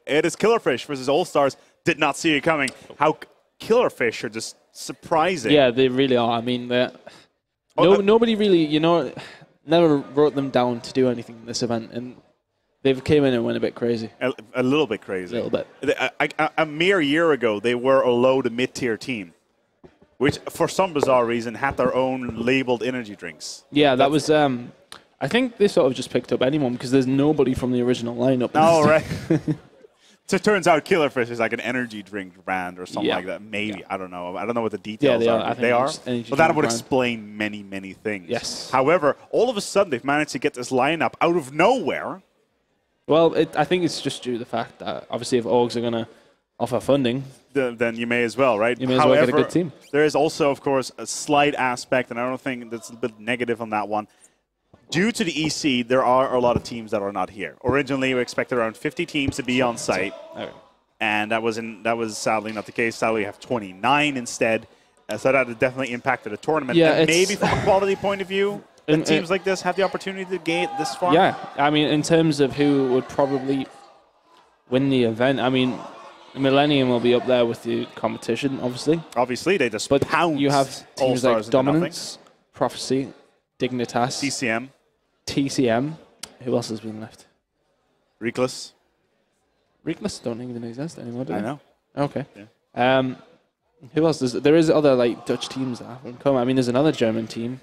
It is Killerfish versus All-Stars. Did not see it coming. How Killerfish are just surprising. Yeah, they really are. I mean, nobody really, you know, never wrote them down to do anything in this event, and they've came in and went a bit crazy. A little bit crazy. A little bit. A mere year ago, they were a low to mid-tier team, which for some bizarre reason had their own labeled energy drinks. Yeah, that was. I think they sort of just picked up anyone because there's nobody from the original lineup. Oh, right. So it turns out Killerfish is like an energy drink brand or something like that. Maybe. Yeah. I don't know. I don't know what the details are. I think they are. But that would explain many, many things. Yes. However, all of a sudden they've managed to get this lineup out of nowhere. Well, I think it's just due to the fact that obviously if orgs are going to offer funding, then you may as well, right? You may as well get a good team. There is also, of course, a slight aspect, and I don't think that's a bit negative on that one. Due to the EC, there are a lot of teams that are not here. Originally, we expected around 50 teams to be on site, and that was sadly not the case. Sadly, we have 29 instead, so that has definitely impacted the tournament. Yeah, and maybe from a quality point of view, teams like this have the opportunity to get this far. Yeah, I mean, in terms of who would probably win the event, I mean, Millennium will be up there with the competition, obviously. Obviously, they just pounce. You have teams like Dominance, Prophecy, Dignitas, TCM. Who else has been left? Reckless. Reckless don't even exist anymore, do they? I know. Okay. Yeah. Who else? There is other like Dutch teams that haven't come. I mean, there's another German team.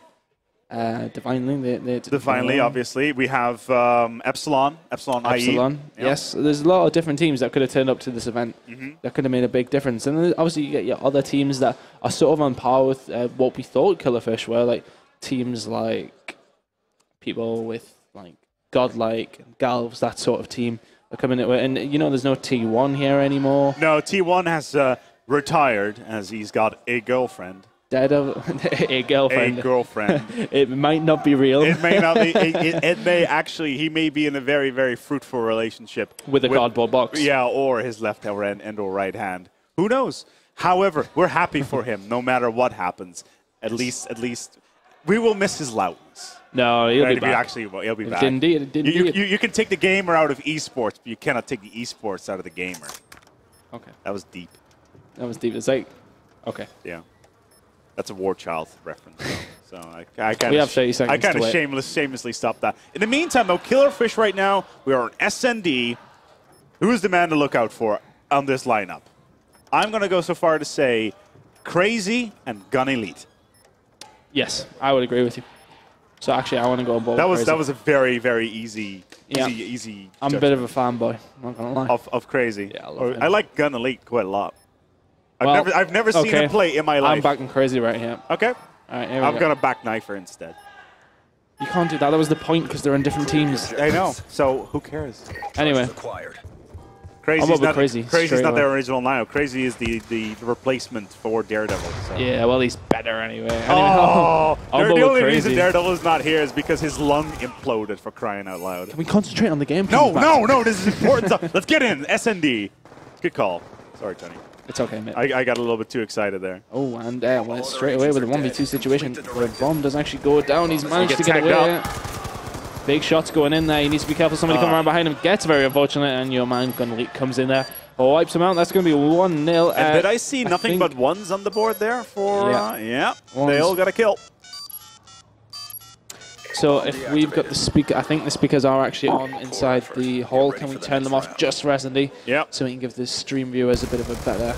Divinely. Divinely, obviously. We have Epsilon IE. Yes. There's a lot of different teams that could have turned up to this event. That could have made a big difference. And then obviously you get your other teams that are sort of on par with what we thought Killerfish were, like teams like people with like Godlike and Galvs, that sort of team are coming in. And you know, there's no T1 here anymore. No, T1 has retired as he's got a girlfriend. A girlfriend. A girlfriend. It might not be real. It may not be. It may actually. He may be in a very, very fruitful relationship with a cardboard box. Yeah, or his left hand and or right hand. Who knows? However, we're happy for him, no matter what happens. At least, we will miss his loudness. No, he'll be back. Actually, he'll be back. Indeed. You can take the gamer out of esports, but you cannot take the esports out of the gamer. Okay. That was deep. It's like, okay. Yeah. That's a War Child reference. So I kind of shamelessly stopped that. In the meantime, though, Killerfish right now, we are on SND. Who is the man to look out for on this lineup? I'm going to go so far to say Crazy and Gun Elite. Yes, I would agree with you. So actually, I want to go on board with Crazy. That was a very, very easy I'm judgment. a bit of a fanboy, I'm not going to lie. Of Crazy. Yeah, I like Gun Elite quite a lot. I've never seen him play in my life. I'm backing Crazy right here. Okay. All right, here we I'm go. going to back Knifer instead. You can't do that. That was the point because they're in different teams. I know. So who cares? Anyway. Crazy's not the original lineup. Crazy is the replacement for Daredevil. So. Yeah, well, he's better anyway. The only reason Daredevil is not here is because his lung imploded, for crying out loud. Can we concentrate on the game? No, this is important stuff. Let's get in. SND. Good call. Sorry, Tony. It's okay, mate. I got a little bit too excited there. Oh, and went straight away with a 1v2 situation. The bomb doesn't actually go down. He's managed to get away. Big shots going in there. He needs to be careful. Somebody coming around behind him. Gets very unfortunate, and your man Gunleak comes in there. Wipes him out. That's going to be 1-0. And did I see nothing but ones on the board there for... Yeah. They all got a kill. So if we've got the speaker, I think the speakers are actually on inside the hall. Can we turn them off just for S&D? Yeah. So we can give the stream viewers a bit of a better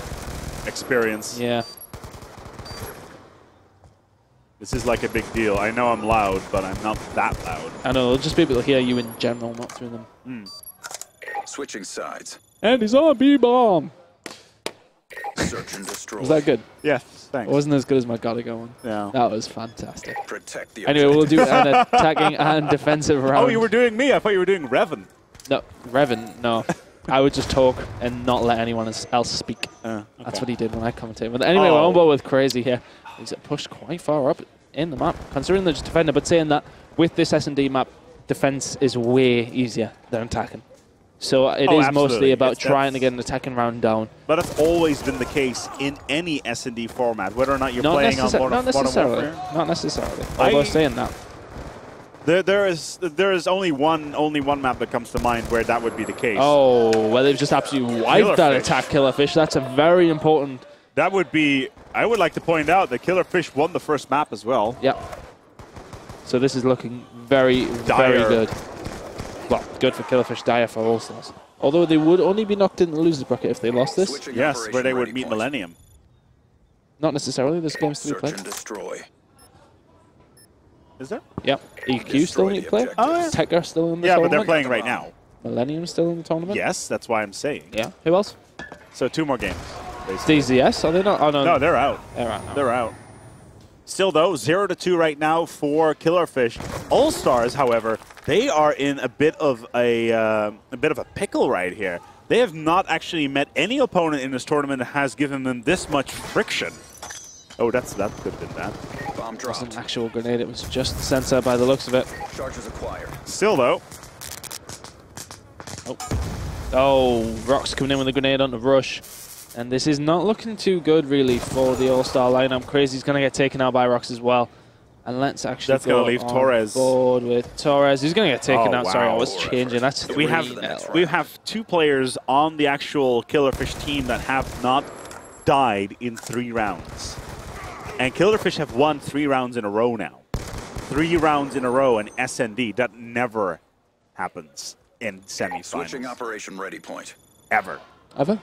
experience. Yeah. This is like a big deal. I know I'm loud, but I'm not that loud. I know, it'll just be able to hear you in general, not through them. Switching sides. And he's on B-bomb. Search and destroy. Was that good? Yeah, thanks. It wasn't as good as my Gotta one. Yeah. That was fantastic. Protect the anyway, we'll do an attacking and defensive round. Oh, you were doing me? I thought you were doing Revan. No, Revan, no. I would just talk and not let anyone else speak. Okay. That's what he did when I commentated. But anyway, we're on board with Crazy here. He's pushed quite far up in the map, considering they're just defender, but saying that with this S&D map, defense is way easier than attacking. So it is mostly about trying to get an attacking round down. But that's always been the case in any S&D format, whether or not you're playing on Modern Warfare. Not necessarily. Although saying that. There is only one map that comes to mind where that would be the case. Oh, well, they've just absolutely wiped that Killerfish. attack, Killerfish. That's a very important... That would be... I would like to point out that Killerfish won the first map as well. Yep. So this is looking very, Dire. very good. Well, good for Killerfish, dire for All-Stars. Although they would only be knocked into the losers bracket if they lost this. Switching Yes, operation where they would ready meet point. Millennium. Not necessarily, there's games to be Search played. and destroy. Is there? Yep. EQ still need to play. Oh, yeah. Tekker still in the Yeah, but tournament. they're playing right now. Millennium still in the tournament. Yes, that's why I'm saying. Yeah. Who else? So 2 more games, basically. DZS? Are they not? Oh, no. No, they're out. They're out now. They're out. Still, though, 0-2 right now for Killerfish. All-Stars, however, they are in a bit of a pickle right here. They have not actually met any opponent in this tournament that has given them this much friction. Oh, that could have been bad. Bomb It was an dropped. actual grenade. It was just sensor by the looks of it. Charges acquired. Still, though, Oh, Rock's coming in with a grenade on the rush. And this is not looking too good, really, for the All-Star lineup. Crazy's going to get taken out by Rocks as well. And let's actually That's gonna leave on Torres. board with Torres. He's going to get taken Oh, out. Sorry, I wow. was changing. That's we have 3-0. we have 2 players on the actual Killerfish team that have not died in 3 rounds. And Killerfish have won 3 rounds in a row now. 3 rounds in a row in SND. That never happens in Switching semifinals. operation ready point. Ever. Ever?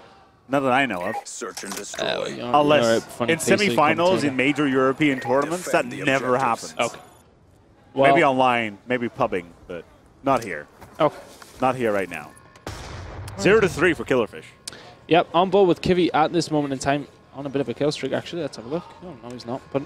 Not that I know of. Search and destroy. Unless in semifinals in major European tournaments, that Defend the never objectives. happens. Okay. Well, Maybe online, maybe pubbing, but not here. okay. Not here right now. 0-3 for Killerfish. Yep, on board with Kivy at this moment in time. On a bit of a kill streak, actually. Let's have a look. Oh, no, he's not. But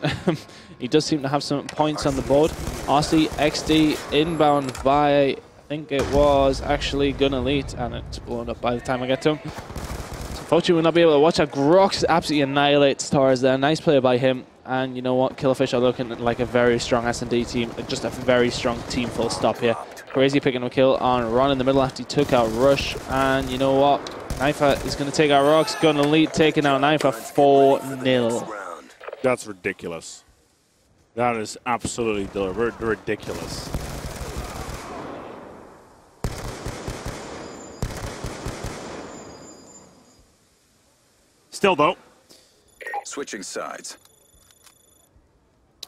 he does seem to have some points on the board. RC XD inbound by, I think it was actually Gun Elite, and it's blown up by the time I get to him. So unfortunately, we'll not be able to watch that. Grox absolutely annihilates Torres there. Nice play by him. And you know what? Killerfish are looking like a very strong S&D team. Just a very strong team, full stop here. Crazy picking up a kill on Ron in the middle after he took out Rush. And you know what? Knifer is going to take out Rocks. Gun Elite taking out Knifer 4-0. That's ridiculous. That is absolutely ridiculous. Still, though. Switching sides.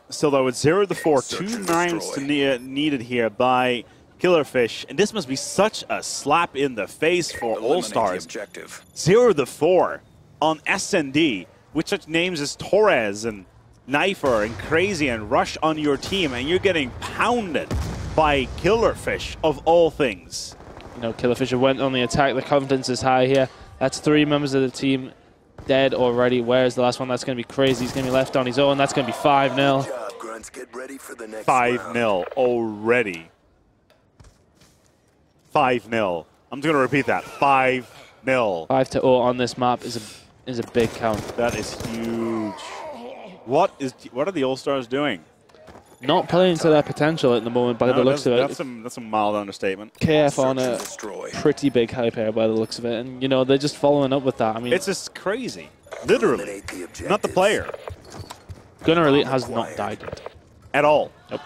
Still, though, it's 0-4. Search 2 and nines destroy. needed here by Killerfish. And this must be such a slap in the face for Eliminate the All-Stars. objective. 0-4 on SND with such names as Torres and Knifer and Crazy and Rush on your team, and you're getting pounded by Killerfish of all things. You know, Killerfish went on the attack. The confidence is high here. That's 3 members of the team dead already. Where's the last one? That's going to be Crazy. He's going to be left on his own. That's going to be 5-0. 5-0 already. 5-0. I'm just going to repeat that. 5-0. 5-0 on this map is a big count. That is huge. What are the All-Stars doing? Not playing to their potential at the moment by the looks of it. That's a mild understatement. KF on Search and a destroy. pretty big hype here by the looks of it. And, you know, they're just following up with that. I mean, It's just crazy. Literally. Not the player. Gunner Elite has not died yet. At all. Nope.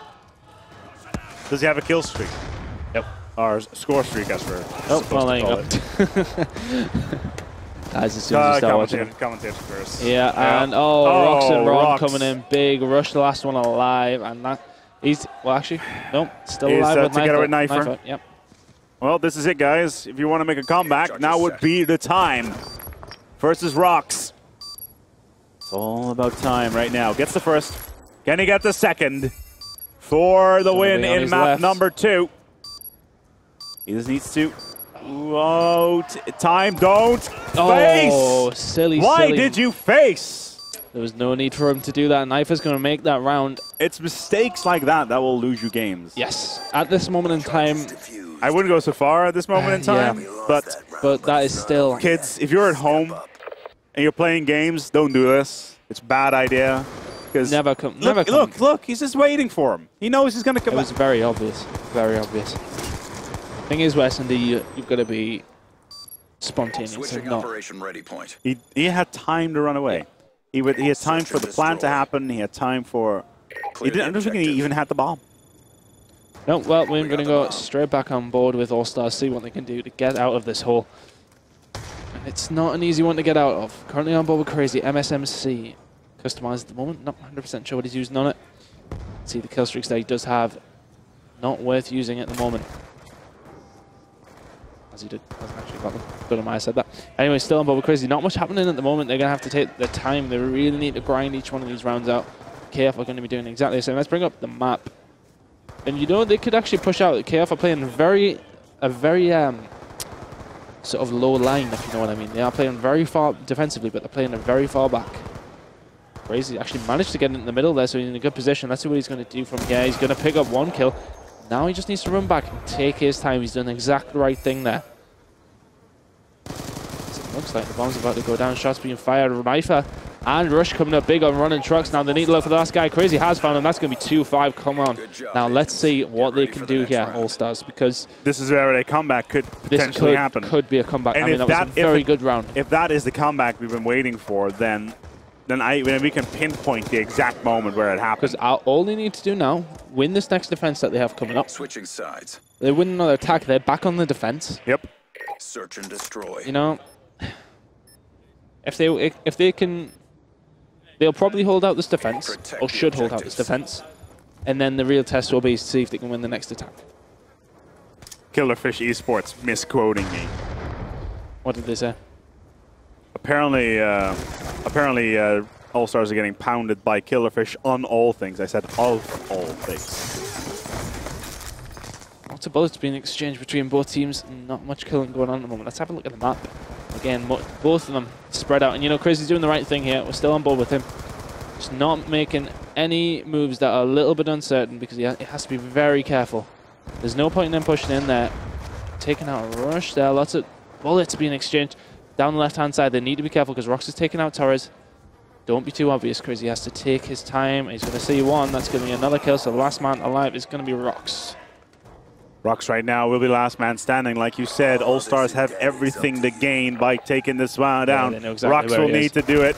Does he have a kill streak? Yep. Or score streak, as we're Oh, supposed well, there to you call go. it. As soon as you start watching. Commentator first. Yeah, and Rocks and Ron Rocks. coming in big. Rush the last one alive, and that he's well actually nope, still He's, alive with together Knifer. with Knifer. Yep. Well, this is it, guys. If you want to make a comeback, now would be the time. Versus Rocks. It's all about time right now. Gets the first. Can he get the second? For the Gonna win be on in his map left. number 2. He just needs to. Whoa, time, don't Oh, face! silly, Why silly. did you face? There was no need for him to do that. Knifer's going to make that round. It's mistakes like that that will lose you games. Yes. At this moment in time, I wouldn't go so far at this moment in time, Yeah. but that is still... kids, if you're at home and you're playing games, don't do this. It's a bad idea. Never come. Never come. Look, he's just waiting for him. He knows he's going to come It was back. very obvious. Very obvious. Thing is, with S&D, you've got to be spontaneous and Switching not... operation ready point. He had time to run away. He had time for the plan to happen. He had time for... I don't think he even had the bomb. No, well, we're going to go straight back on board with All-Stars, see what they can do to get out of this hole. And it's not an easy one to get out of. Currently on board with Crazy, MSMC. Customized at the moment, not 100% sure what he's using on it. See the kill streaks that he does have, not worth using at the moment. As he did, hasn't actually got them. Good on my said that. Anyway, still on board with Crazy. Not much happening at the moment. They're going to have to take their time. They really need to grind each one of these rounds out. KF are going to be doing exactly the same. Let's bring up the map. And you know, they could actually push out. KF are playing a very sort of low line, if you know what I mean. They are playing very far defensively, but they're playing it very far back. Crazy actually managed to get in the middle there, so he's in a good position. Let's see what he's going to do from here. He's going to pick up one kill. Now he just needs to run back and take his time. He's done exactly the right thing there. It looks like the bomb's about to go down. Shots being fired. Remifa and Rush coming up big on running trucks. Now they need to look for the last guy. Crazy has found him. That's going to be 2-5. Come on. Now let's see what they can do here, All-Stars, because this is where a comeback could potentially happen. Could be a comeback. And I mean, that was a very good round. If that is the comeback we've been waiting for, then we can pinpoint the exact moment where it happened. Because all they need to do now, win this next defense that they have coming up. Switching sides. They win another attack. They're back on the defense. Yep. Search and destroy. You know, if they can, they'll probably hold out this defense, or should hold out this defense, and then the real test will be to see if they can win the next attack. Killerfish Esports misquoting me. What did they say? Apparently, All-Stars are getting pounded by Killerfish on all things. I said of all things. Lots of bullets being exchanged between both teams. Not much killing going on at the moment. Let's have a look at the map. Again, both of them spread out. And you know, Crazy's doing the right thing here. We're still on board with him. Just not making any moves that are a little bit uncertain because he has to be very careful. There's no point in them pushing in there. Taking out a rush there. Lots of bullets being exchanged. Down the left-hand side, they need to be careful because Rox is taking out Torres. Don't be too obvious, Crazy has to take his time. He's going to see one. That's going to be another kill. So the last man alive is going to be Rox. Rox right now will be last man standing. Like you said, All-Stars have everything to gain by taking this one down. Rox will need to do it.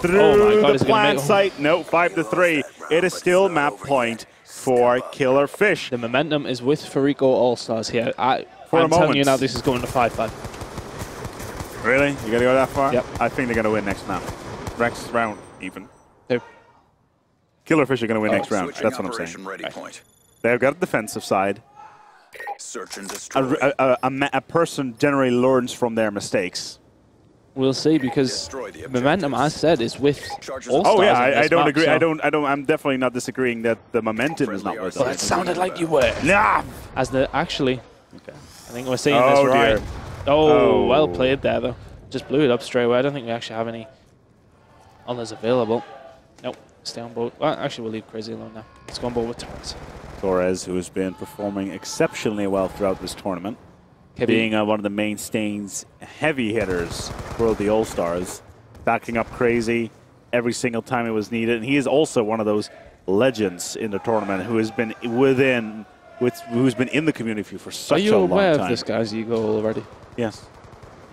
Through the plant site. No, 5-3. It is still map point for Killerfish. The momentum is with Fariko.Allstars here. I'm telling you now, this is going to 5-5. Really? You got to go that far? Yep. I think they're going to win next round. Next round, even. Who? Killerfish are going to win next round. That's what I'm saying. Right. They've got a defensive side. Search and destroy. A person generally learns from their mistakes. We'll see, because momentum, as I said, is with All-Stars. Oh yeah, I don't agree. So I'm definitely not disagreeing that the momentum is not with us. Well, it sounded like you were. Nah. As the actually, okay. I think we're saying this right. Oh, well played there though. Just blew it up straight away. I don't think we actually have any others available. Nope. Stay on board. Well, actually, we'll leave Crazy alone now. Let's go on board with Torres. Torres, who has been performing exceptionally well throughout this tournament, being one of the mainstays, heavy hitters for the All-Stars, backing up Crazy every single time it was needed. And he is also one of those legends in the tournament who has been who's been in the community for such a long time. Are you aware of this guy's ego already? Yes.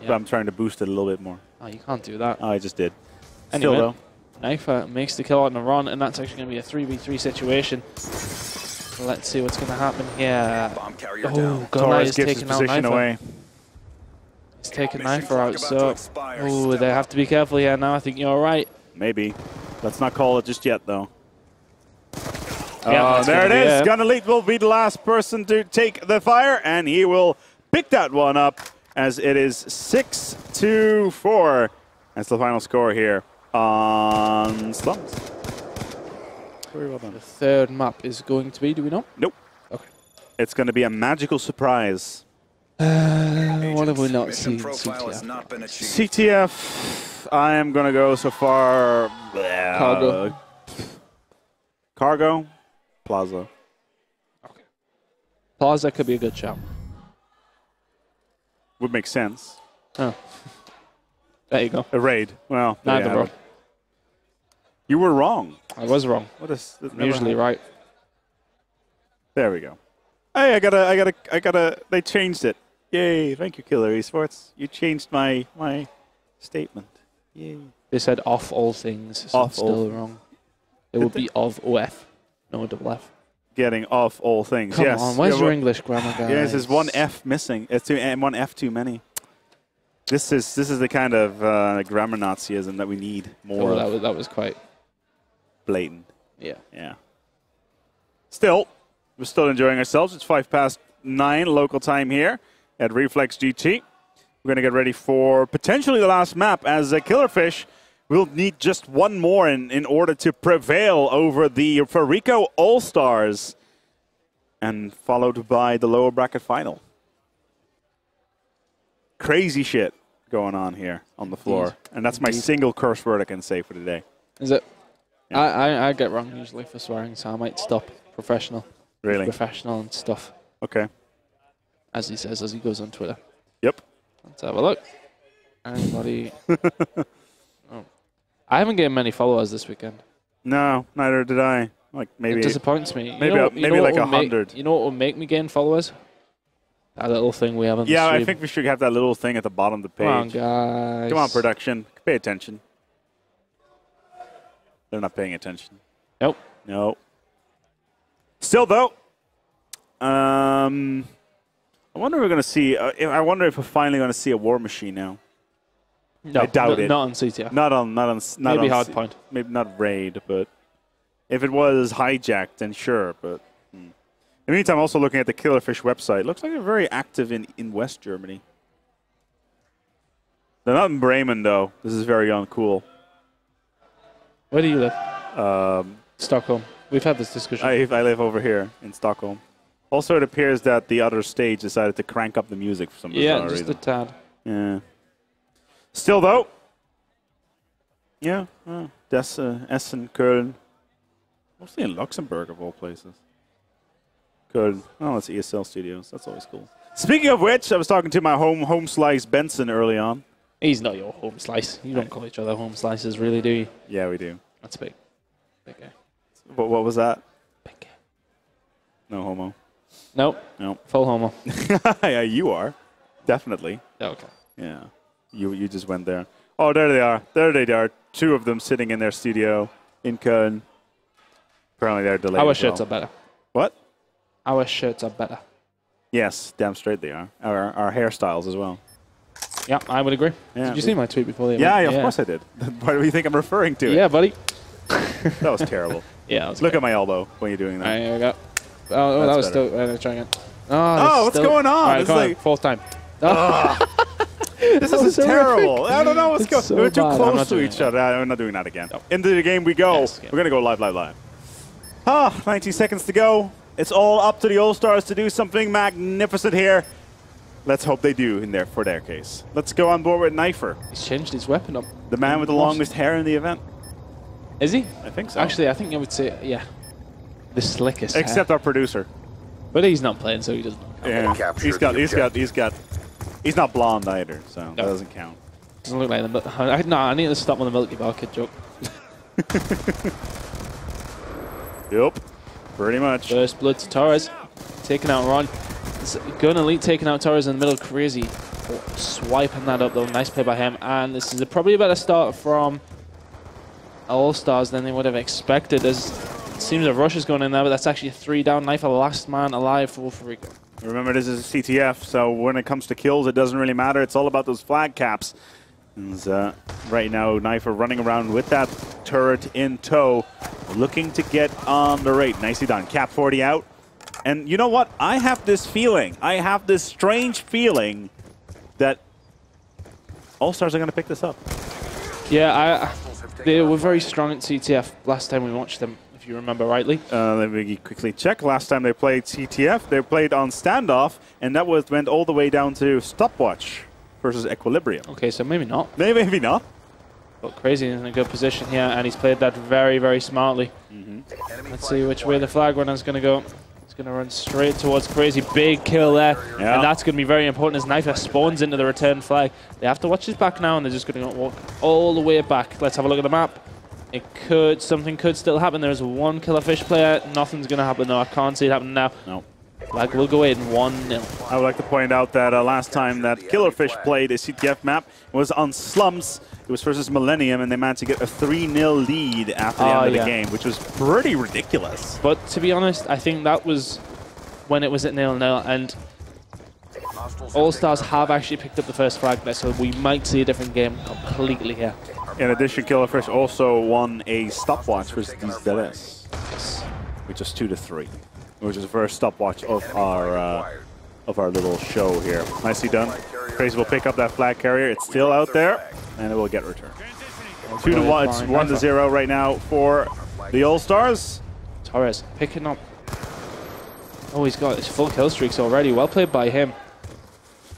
Yeah. But I'm trying to boost it a little bit more. Oh, you can't do that. Oh, I just did. Anyway, Still, though. Knifer makes the kill on the run, and that's actually going to be a 3v3 situation. Let's see what's going to happen here. Oh, Torres gives his position away. He's taking Knifer out, so they have to be careful here now. I think you're right. Maybe. Let's not call it just yet, though. Yeah, there it is. Gunelite will be the last person to take the fire, and he will pick that one up as it is 6-4. That's the final score here on Slums. Very well done. The third map is going to be, do we know? Nope. Okay. It's going to be a magical surprise. What have we not seen? CTF, I am going to go so far. Cargo. Cargo. Plaza. Okay. Plaza could be a good shout. Would make sense. Oh. There you go. A raid. Well, neither, bro. You were wrong. I was wrong. What is? I'm usually right. There we go. Hey, I gotta. They changed it. Yay! Thank you, Killer Esports. You changed my statement. Yay! They said off all things. So off it's still wrong. It would be of OF. No double F. getting off all things. Come yes. on, where's your English grammar, guys? Yes, there's one F missing. It's one F too many. This is the kind of grammar Nazism that we need more. Oh, that was quite blatant. Yeah. Yeah. Still, we're still enjoying ourselves. It's 9:05 local time here at ReflexGT. We're going to get ready for potentially the last map, as Killerfish will need just one more in order to prevail over the Fariko.Allstars, and followed by the lower bracket final. Crazy shit going on here on the floor. And that's my single curse word I can say for today. Is it? Yeah. I get wrong usually for swearing, so I might stop. Professional. Really? Professional and stuff. Okay. As he says, as he goes on Twitter. Yep. Let's have a look. Anybody? Oh. I haven't gained many followers this weekend. No, neither did I. Like maybe it disappoints me. Maybe like 100. You know what will make me gain followers? That little thing we have on the stream. I think we should have that little thing at the bottom of the page. Come on, guys. Come on, production. Pay attention. They're not paying attention. Nope. No. Still, though, I wonder if we're going to see. I wonder if we're finally going to see a war machine now. No, I doubt it. Not on CTF. Not maybe on Hardpoint. Maybe not raid, but if it was hijacked, then sure. But in the meantime, also looking at the Killerfish website, looks like they're very active in West Germany. They're not in Bremen, though. This is very uncool. Where do you live? Stockholm. We've had this discussion. I live over here in Stockholm. Also, it appears that the other stage decided to crank up the music for some bizarre reason. Yeah, just a tad. Yeah. Still, though. Yeah. Essen, Köln. Mostly in Luxembourg, of all places. Köln. Oh, that's ESL Studios. That's always cool. Speaking of which, I was talking to my home slice Benson early on. He's not your home slice. You don't call each other home slices, really, do you? Yeah, we do. That's big. Big guy. What was that? Big guy. No homo. Nope. Nope. Full homo. Yeah, you are. Definitely. Okay. Yeah. You just went there. Oh, there they are. There they are. Two of them sitting in their studio in Köln. Apparently they're delayed. Our shirts are better. What? Our shirts are better. Yes, damn straight they are. Our hairstyles as well. Yeah, I would agree. Yeah, did you see my tweet before the event? Yeah, of course I did. Why do you think I'm referring to it? Yeah, buddy. That was terrible. Yeah, that was Look at my elbow when you're doing that. There you go. Oh, that was better. still... try again. What's going on? Right, come on. Fourth time. This is terrible. I don't know what's going on. So We're too bad. close to each other. I'm not doing that again. No. Into the game we go. Yes, We're going to go live. 19 seconds to go. It's all up to the All-Stars to do something magnificent here. Let's hope they do for their case. Let's go on board with Knifer. He's changed his weapon up. The man with the longest hair in the event. Is he? I think so. Actually, I think I would say, yeah. The slickest Except our producer. But he's not playing, so he doesn't. Yeah. He's not blonde either, so that doesn't count. Doesn't look like them, but no, I need to stop on the Milky Bar Kid joke. Yep. Pretty much. First blood to Torres. Taking out Ron. Gun Elite taking out Torres in the middle. Crazy. Swiping that up, though. Nice play by him. And this is probably a better start from All-Stars than they would have expected. It seems a rush is going in there, but that's actually a 3 down. Knife, last man alive for Fariko. Remember, this is a CTF, so when it comes to kills, it doesn't really matter. It's all about those flag caps. And, right now, Knifer running around with that turret in tow, looking to get on the rate. Nicely done. Cap 40 out. And you know what? I have this feeling. I have this strange feeling that All-Stars are going to pick this up. Yeah, they were very strong at CTF last time we watched them, if you remember rightly. Let me quickly check. Last time they played CTF, they played on standoff, and that went all the way down to stopwatch versus Equilibrium. Okay, so maybe not. Maybe not. But Crazy is in a good position here, and he's played that very, very smartly. Let's see which way the flag runner is going to go. He's going to run straight towards Crazy. Big kill there. Yeah. And that's going to be very important as Knifer spawns into the return flag. They have to watch his back now, and they're just going to walk all the way back. Let's have a look at the map. Something could still happen. There's one Killerfish player. Nothing's going to happen, though. I can't see it happening now. No. Flag will go in 1-0. I would like to point out that last time that Killerfish played a CTF map was on Slums. It was versus Millennium, and they managed to get a 3-0 lead after the end of the game, which was pretty ridiculous. But to be honest, I think that was when it was at 0-0, and All-Stars have actually picked up the first flag there, so we might see a different game completely here. In addition, Killerfish also won a stopwatch versus DZS, which is 2-3, which is the first stopwatch of our little show here. Nicely done. Crazy will pick up that flag carrier. It's still out there, and it will get returned. 2-1. It's 1-0 right now for the All-Stars. Torres picking up. Oh, he's got his full kill streaks already. Well played by him.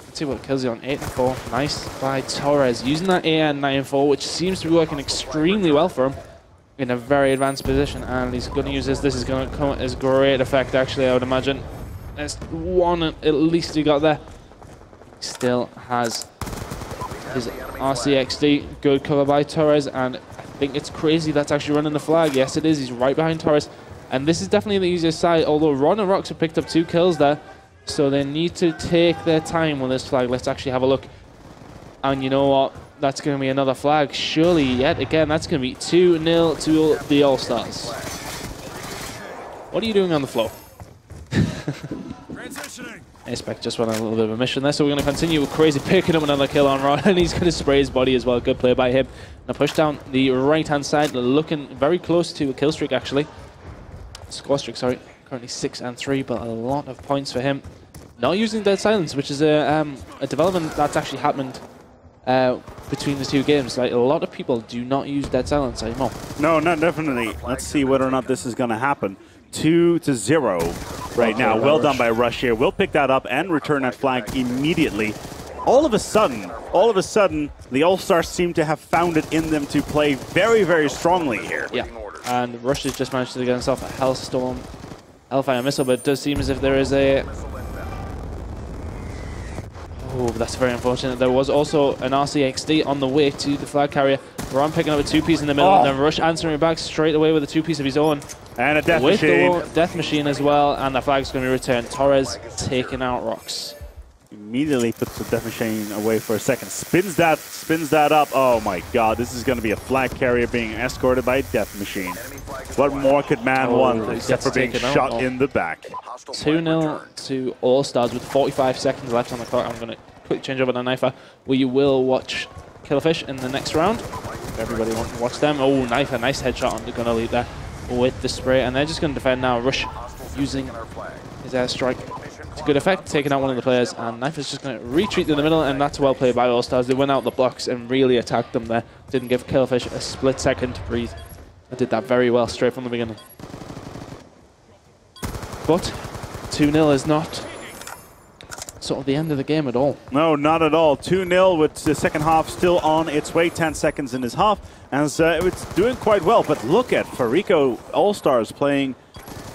Let's see what kills he on. 8-4. Nice by Torres. Using that AN 9-4, which seems to be working extremely well for him. In a very advanced position, and he's going to use this. This is going to come as great effect, actually, I would imagine. There's one at least he got there. He still has his RCXD. Good cover by Torres, and I think it's crazy that's actually running the flag. Yes, it is. He's right behind Torres. And this is definitely the easiest side, although Ron and Rox have picked up 2 kills there. So they need to take their time on this flag. Let's actually have a look. And you know what? That's going to be another flag. Surely, yet again, that's going to be 2-0 to the All-Stars. What are you doing on the floor? Aspec just went on a little bit of a mission there, so we're going to continue with Crazy picking up another kill on Ron, and he's going to spray his body as well. Good play by him. Now push down the right-hand side, looking very close to a kill streak, actually. Score streak, sorry. Currently 6-3, but a lot of points for him. Not using Dead Silence, which is a development that's actually happened between the 2 games. Like, a lot of people do not use Dead Silence anymore. No, not definitely. Let's see whether or not this is going to happen. 2-0 right now. Well done by Rush here. We'll pick that up and return that flag immediately. All of a sudden, the All-Stars seem to have found it in them to play very, very strongly here. Yeah, and Rush has just managed to get himself a Hellstorm Hellfire missile, but it does seem as if there is a... Oh, that's very unfortunate. There was also an RCXD on the way to the flag carrier. Ron picking up a 2-piece in the middle, and then Rush answering back straight away with a 2-piece of his own. And a Death Machine. With the Death Machine as well, and the flag's going to be returned. Torres taking out Rox. Immediately puts the Death Machine away for a second. Spins that up. Oh my god, this is going to be a flag carrier being escorted by a Death Machine. What more could man want except for being shot in the back? 2-0 to All-Stars with 45 seconds left on the clock. I'm going to quick change over to Knifer. We will watch Killerfish in the next round. Everybody wants to watch them. Oh, Knifer, nice headshot on the gunner lead there with the spray. And they're just going to defend now. Rush using his airstrike to good effect, taking out one of the players. And Knifer's just going to retreat to the middle, and that's well played by All-Stars. They went out the blocks and really attacked them there. Didn't give Killerfish a split second to breathe. They did that very well straight from the beginning. But 2-0 is not sort of the end of the game at all. No, not at all. 2-0 with the second half still on its way. 10 seconds in his half. And it's doing quite well. But look at Fariko.Allstars playing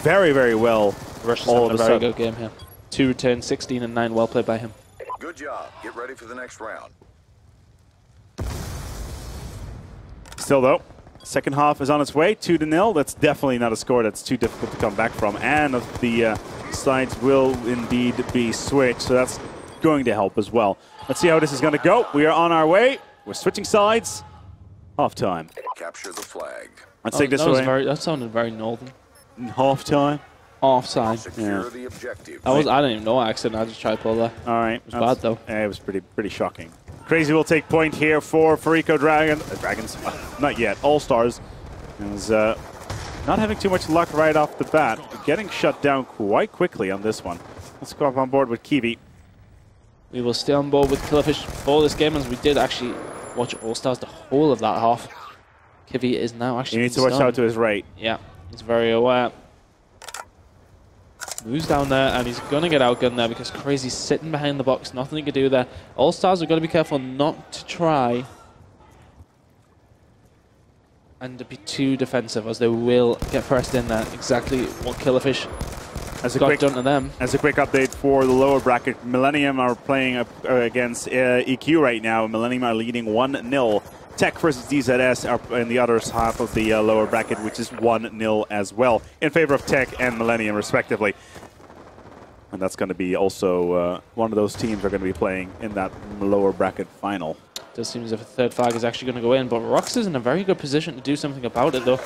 very, very well. Rush is having a very good game here. 2 returns, 16 and 9. Well played by him. Good job. Get ready for the next round. Still though, second half is on its way. 2-0. That's definitely not a score that's too difficult to come back from. And the sides will indeed be switched, so that's going to help as well. Let's see how this is going to go. We are on our way. We're switching sides. Half time. Capture the flag. Let's take this away. That sounded very northern. Half time. Half time. Secure the objective. I didn't even know accent. I just tried to pull that. All right. It was bad though. Yeah, it was pretty shocking. Crazy will take point here for Fariko Dragons. Not yet. All-Stars. Is not having too much luck right off the bat. Getting shut down quite quickly on this one. Let's go up on board with Kiwi. We will stay on board with Killerfish for this game, as we did actually watch All-Stars the whole of that half. Kiwi is now actually... He needs to watch out to his right. Yeah, he's very aware. Moves down there, and he's going to get outgunned there because Crazy's sitting behind the box. Nothing he can do there. All-Stars are going to be careful not to try and to be too defensive, as they will get pressed in there. Exactly what Killerfish got done to them. As a quick update for the lower bracket, Millennium are playing against EQ right now. Millennium are leading 1-0. Tech versus DZS are in the other half of the lower bracket, which is 1-0 as well, in favor of Tech and Millennium, respectively. And that's going to be also one of those teams are going to be playing in that lower bracket final. Does seem as if a third flag is actually going to go in, but Rox is in a very good position to do something about it, though.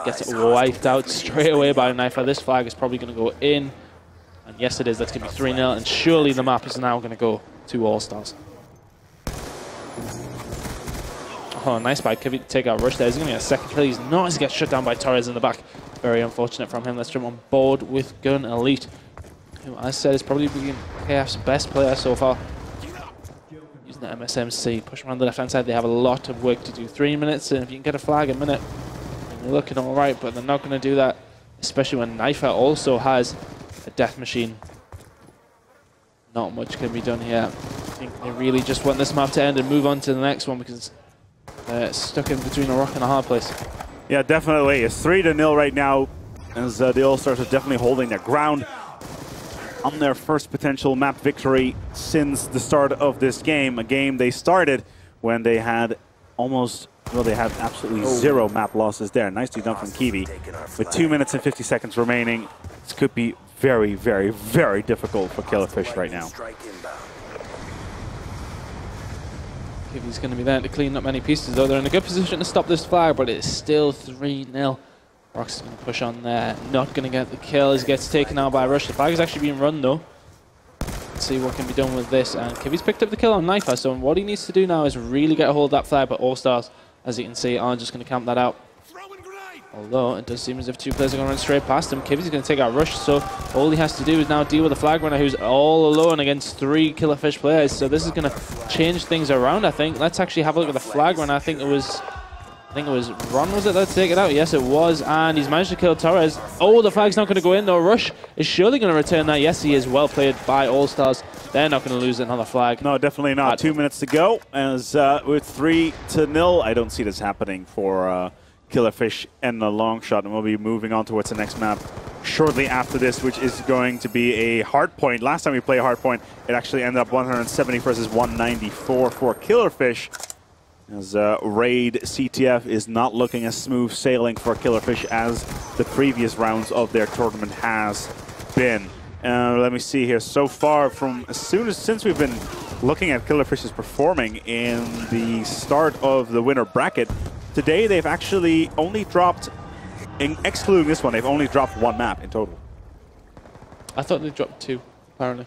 Gets wiped out straight away by Knifer. This flag is probably going to go in. And yes, it is. That's going to be 3-0, and surely the map is now going to go to All-Stars. Oh, nice by Kivy to take out Rush there. He's going to get a second kill. He's not as he gets shut down by Torres in the back. Very unfortunate from him. Let's jump on board with Gun Elite, who, as I said, is probably being KF's best player so far. Using the MSMC, push around the left-hand side. They have a lot of work to do. 3 minutes, and if you can get a flag a minute, you're looking all right, but they're not going to do that, especially when Knifer also has a death machine. Not much can be done here. I think they really just want this map to end and move on to the next one because they're stuck in between a rock and a hard place. Yeah, definitely. It's 3-0 right now, as the All-Stars are definitely holding their ground on their first potential map victory since the start of this game. A game they started when they had almost, well, they had absolutely zero map losses there. Nicely done from Kiwi. With 2 minutes and 50 seconds remaining, this could be very, very, very difficult for Killerfish right now. Kiwi's going to be there to clean up many pieces, though. They're in a good position to stop this flag, but it's still 3-0. Rox is going to push on there. Not going to get the kill as he gets taken out by Rush. The flag is actually being run, though. Let's see what can be done with this. And Kiwi's picked up the kill on Knifer, so what he needs to do now is really get a hold of that flag, but All-Stars, as you can see, are just going to camp that out. Although, it does seem as if two players are going to run straight past him. Kiwi's going to take out Rush, so all he has to do is now deal with the flag runner who's all alone against 3 Killerfish players. So this is going to change things around, I think. Let's actually have a look at the flag runner. I think it was Ron, was it, that take it out? Yes, it was, and he's managed to kill Torres. Oh, the flag's not going to go in, though. Rush is surely going to return that. Yes, he is. Well played by All-Stars. They're not going to lose another flag. No, definitely not. 2 minutes to go, as with 3-0, I don't see this happening for Killerfish and the long shot, and we'll be moving on towards the next map shortly after this, which is going to be a hard point. Last time we played a hard point, it actually ended up 170 versus 194 for Killerfish, as Raid CTF is not looking as smooth sailing for Killerfish as the previous rounds of their tournament has been. Let me see here. So far, since we've been looking at Killerfish's performing in the start of the winner bracket, today they've actually only dropped, excluding this one, they've only dropped 1 map in total. I thought they dropped 2, apparently.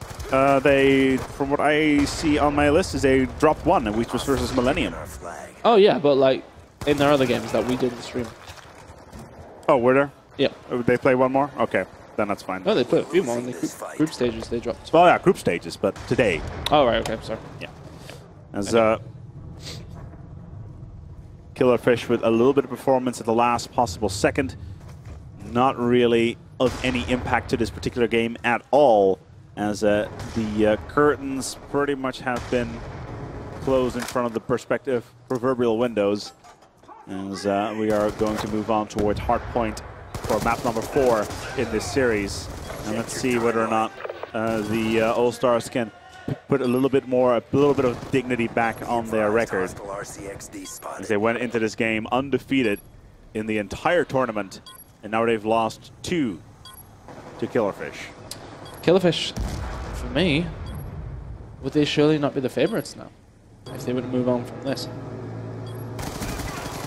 From what I see on my list, is they dropped 1, which was versus Millennium. Oh yeah, but like in their other games that we didn't stream. Oh, were there? Yeah. They play 1 more? Okay, then that's fine. No, they played a few more in the group stages. They dropped. Well, yeah, group stages, but today. Oh right, okay, sorry. Yeah. As Killerfish with a little bit of performance at the last possible second. Not really of any impact to this particular game at all, as the curtains pretty much have been closed in front of the proverbial windows. As we are going to move on towards Hardpoint for map number 4 in this series. And let's see whether or not the All-Stars can put a little bit of dignity back on their record, as they went into this game undefeated in the entire tournament, and now they've lost 2 to Killerfish. Killerfish, for me, would they surely not be the favorites now if they would move on from this?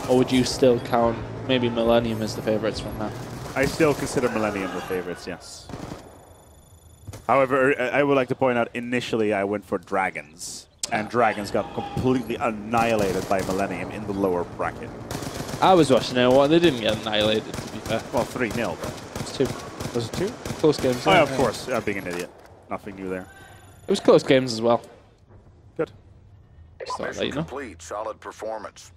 Or would you still count maybe Millennium as the favorites from that? I still consider Millennium the favorites, yes. However, I would like to point out, initially I went for Dragons, and Dragons got completely annihilated by Millennium in the lower bracket. I was watching it. Well, they didn't get annihilated, to be fair. Well, 3-0, but... It was 2. Was it 2? Close games. Oh, yeah, of course. Being an idiot. Nothing new there. It was close games as well. Good. Just thought I'd let you know. Complete, solid performance.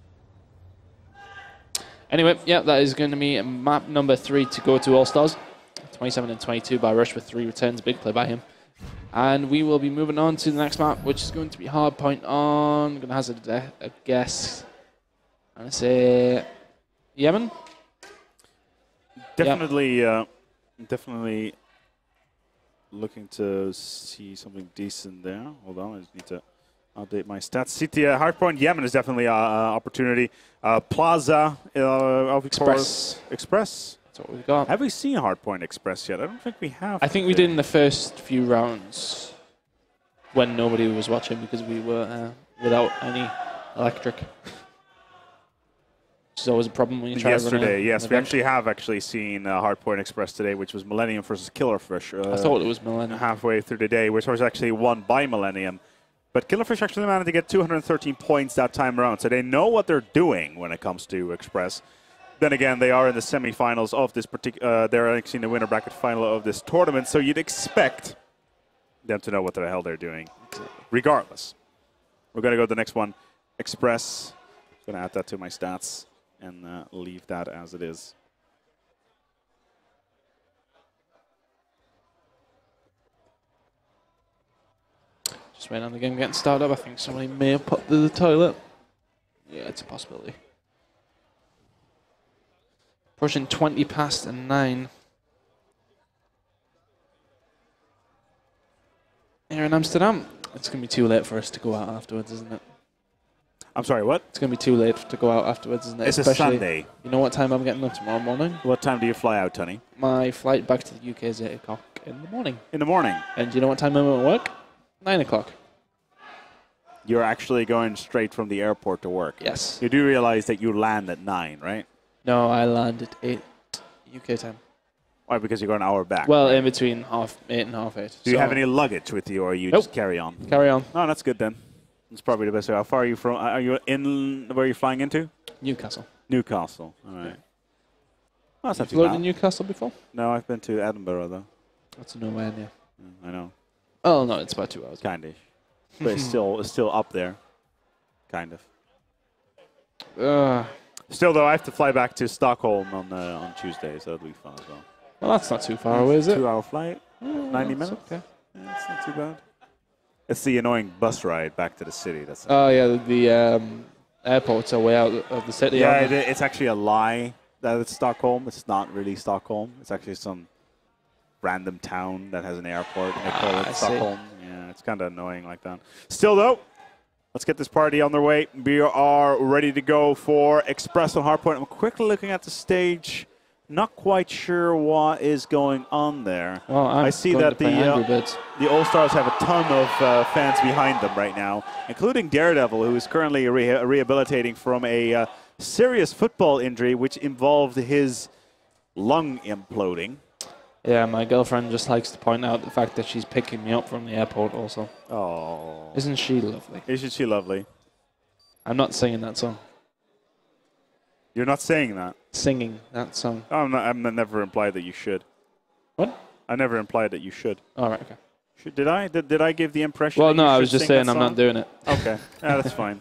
Anyway, yeah, that is going to be map number 3 to go to All-Stars. 27 and 22 by Rush with 3 returns. Big play by him. And we will be moving on to the next map, which is going to be Hardpoint on... I'm going to hazard a guess. I'm going to say... Yemen? Definitely, definitely looking to see something decent there. Hold on, I just need to update my stats. City, Hardpoint Yemen is definitely an opportunity. Plaza, of Express. course. Express. That's what we've got. Have we seen Hardpoint Express yet? I don't think we have. I think we did in the first few rounds when nobody was watching because we were without any electric. Which is always a problem when you try yesterday, to run yes, an we event. have actually seen Hardpoint Express today, which was Millennium versus Killerfish. I thought it was Millennium. Halfway through the day, which was actually won by Millennium. But Killerfish actually managed to get 213 points that time around, so they know what they're doing when it comes to Express. Then again, they are in the semifinals of this particular. They're actually in the winner bracket final of this tournament, so you'd expect them to know what the hell they're doing. Regardless, we're going to go to the next one. Express. I'm going to add that to my stats and leave that as it is. Just waiting on the game getting started up. I think somebody may have popped to the toilet. Yeah, it's a possibility. Pushing 20 past and 9. Here in Amsterdam. It's going to be too late for us to go out afterwards, isn't it? I'm sorry, what? It's going to be too late to go out afterwards, isn't it? It's a Sunday. You know what time I'm getting up tomorrow morning? What time do you fly out, Tony? My flight back to the UK is 8 o'clock in the morning. In the morning. And do you know what time I'm at work? 9 o'clock. You're actually going straight from the airport to work. Yes. You do realize that you land at 9, right? No, I land at 8 UK time. Why? Because you go an hour back. Well, in between 8 and 8:30. Do you have any luggage with you, or you Nope. just carry on? Carry on. No, that's good then. That's probably the best way. How far are you from? Are you in where you're flying into? Newcastle. Newcastle. All right. Well, that's not too Flown bad. in Newcastle before? No, I've been to Edinburgh though. That's nowhere near. I know. Oh no, it's about 2 hours. Kindish. But it's still up there. Kind Uh, of. Still though, I have to fly back to Stockholm on Tuesday, so that'll be fun as well. well, that's not too far away, is it? 2-hour flight, 90 minutes. Okay. Yeah, it's not too bad. It's the annoying bus ride back to the city. That's Oh yeah, the airports are way out of the city. yeah, aren't they? it's actually a lie that it's Stockholm. It's not really Stockholm. It's actually some random town that has an airport, and they call I it see. Stockholm. Yeah, it's kind of annoying like that. Still, though, let's get this party on their way. We are ready to go for Express on Hardpoint. I'm quickly looking at the stage. Not quite sure what is going on there. Well, I see that the All-Stars have a ton of fans behind them right now, including Daredevil, who is currently rehabilitating from a serious football injury, which involved his lung imploding. Yeah, my girlfriend just likes to point out the fact that she's picking me up from the airport also. Oh. Isn't she lovely? Isn't she lovely? I'm not singing that song. You're not saying that. Singing that song. Oh, I'm never implied that you should. What? I never implied that you should. All right, okay. Did I? Did I give the impression? Well, that no, you I should was just sing saying that I'm not song? doing it. Okay, that's fine.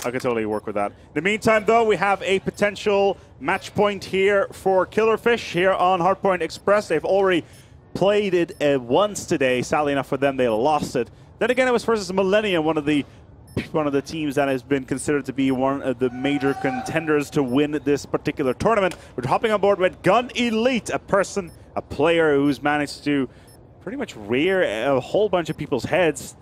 I can totally work with that. In the meantime, though, we have a potential match point here for Killerfish here on Hardpoint Express. They've already played it once today. Sadly enough for them, they lost it. Then again, it was versus Millennium, one of the teams that has been considered to be one of the major contenders to win this particular tournament. We're hopping on board with Gun Elite, a player who's managed to pretty much rear a whole bunch of people's heads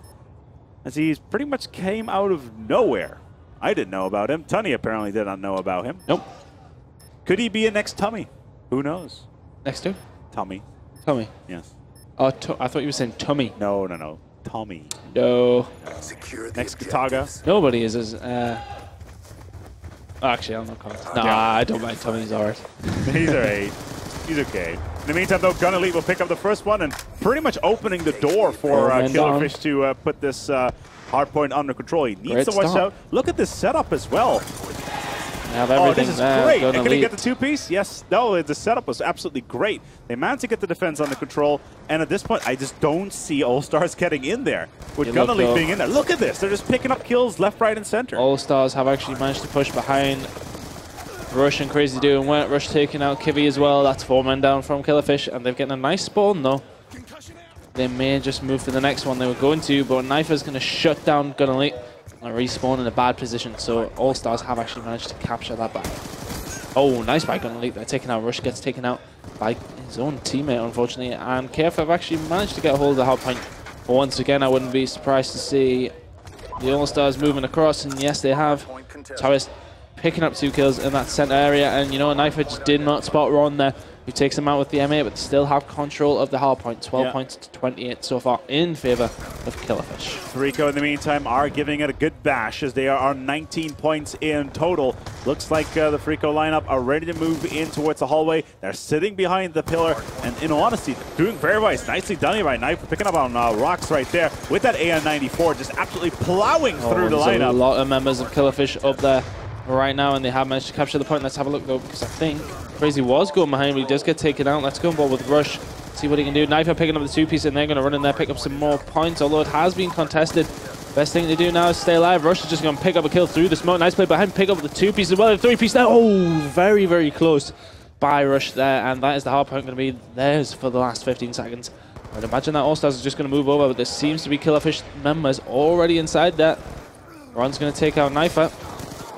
as he's pretty much came out of nowhere. I didn't know about him. Tunny apparently did not know about him. Nope. Could he be a next Tummy? Who knows? Next to? Tommy. Tommy. Yes. Oh, I thought you were saying Tummy. No. Tommy. No. Next Kataga. Nobody is as... actually, I'm not commenting. Nah, I don't mind Tommy's alright. He's alright. He's okay. In the meantime, though, Gun Elite will pick up the first one and pretty much opening the door for Killerfish to put this hardpoint under control. He needs to watch out. Look at this setup as well. Have everything this is great. Gun Can he Elite. get the two-piece? Yes. No, the setup was absolutely great. They managed to get the defense under control, and at this point, I just don't see All-Stars getting in there. With Gun Elite being in there. Look at this. They're just picking up kills left, right, and center. All-Stars have actually managed to push behind. Rush and Crazy doing well. Rush taking out Kivy as well. That's 4 men down from Killerfish, and they've getting a nice spawn, though. They may just move to the next one they were going to, but Knifer's going to shut down Gun Elite and respawn in a bad position, so All-Stars have actually managed to capture that back. Oh, nice by Gun Elite. They're taking out. Rush gets taken out by his own teammate, unfortunately, and KF have actually managed to get a hold of the hard point. But once again, I wouldn't be surprised to see the All-Stars moving across, and yes, they have. Torres picking up 2 kills in that center area. And you know, Knifer just did not spot Ron there, who takes him out with the M8, but still have control of the hard point. 12 points to 28 so far in favor of Killerfish. Fariko, in the meantime, are giving it a good bash as they are 19 points in total. Looks like the Fariko lineup are ready to move in towards the hallway. They're sitting behind the pillar, and in all honesty, doing very nice. Nicely done here by Knife, picking up on rocks right there with that AN-94, just absolutely plowing through the lineup. A lot of members of Killerfish up there right now, and they have managed to capture the point. Let's have a look though, because I think Crazy was going behind, but he does get taken out. Let's go on board with Rush, see what he can do. Knife are picking up the 2-piece, and they're going to run in there, pick up some more points, although it has been contested. Best thing to do now is stay alive. Rush is just going to pick up a kill through the smoke. Nice play behind, pick up the 2-piece as well. The 3-piece there. Oh, very close by Rush there, and that is the hard point going to be theirs for the last 15 seconds. I'd imagine that All-Stars is just going to move over, but there seems to be Killerfish members already inside that. Ron's going to take out Knifer.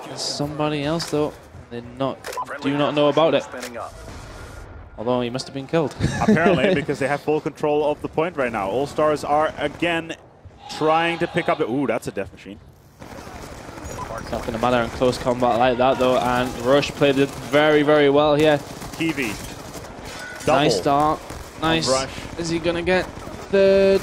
There's somebody else though. They do not know about it. Although he must have been killed. Apparently, because they have full control of the point right now. All-Stars are again trying to pick up the... Ooh, that's a death machine. It's not going to matter in close combat like that though. And Rush played it very well here. Kiwi. Nice start. Nice. Rush. Is he going to get third?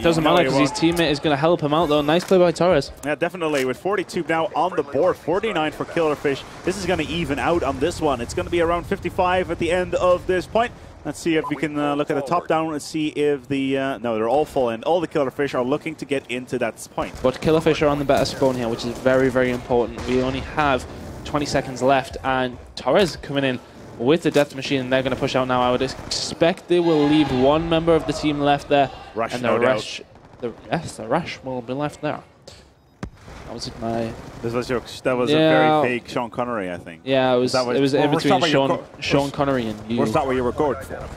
Doesn't matter because his teammate is going to help him out though. Nice play by Torres. Yeah, definitely. With 42 now on the board, 49 for Killerfish. This is going to even out on this one. It's going to be around 55 at the end of this point. Let's see if we can look at the top down and see if the... no, they're all full, and all the Killerfish are looking to get into that point. But Killerfish are on the better spawn here, which is very important. We only have 20 seconds left, and Torres coming in with the death machine, and they're going to push out now. I would expect they will leave one member of the team left there. Rush, and no Rush, the Rush will be left there. That was my... That was a very fake Sean Connery, I think. Yeah, it was in between Sean Connery and you. Was that what you were going for?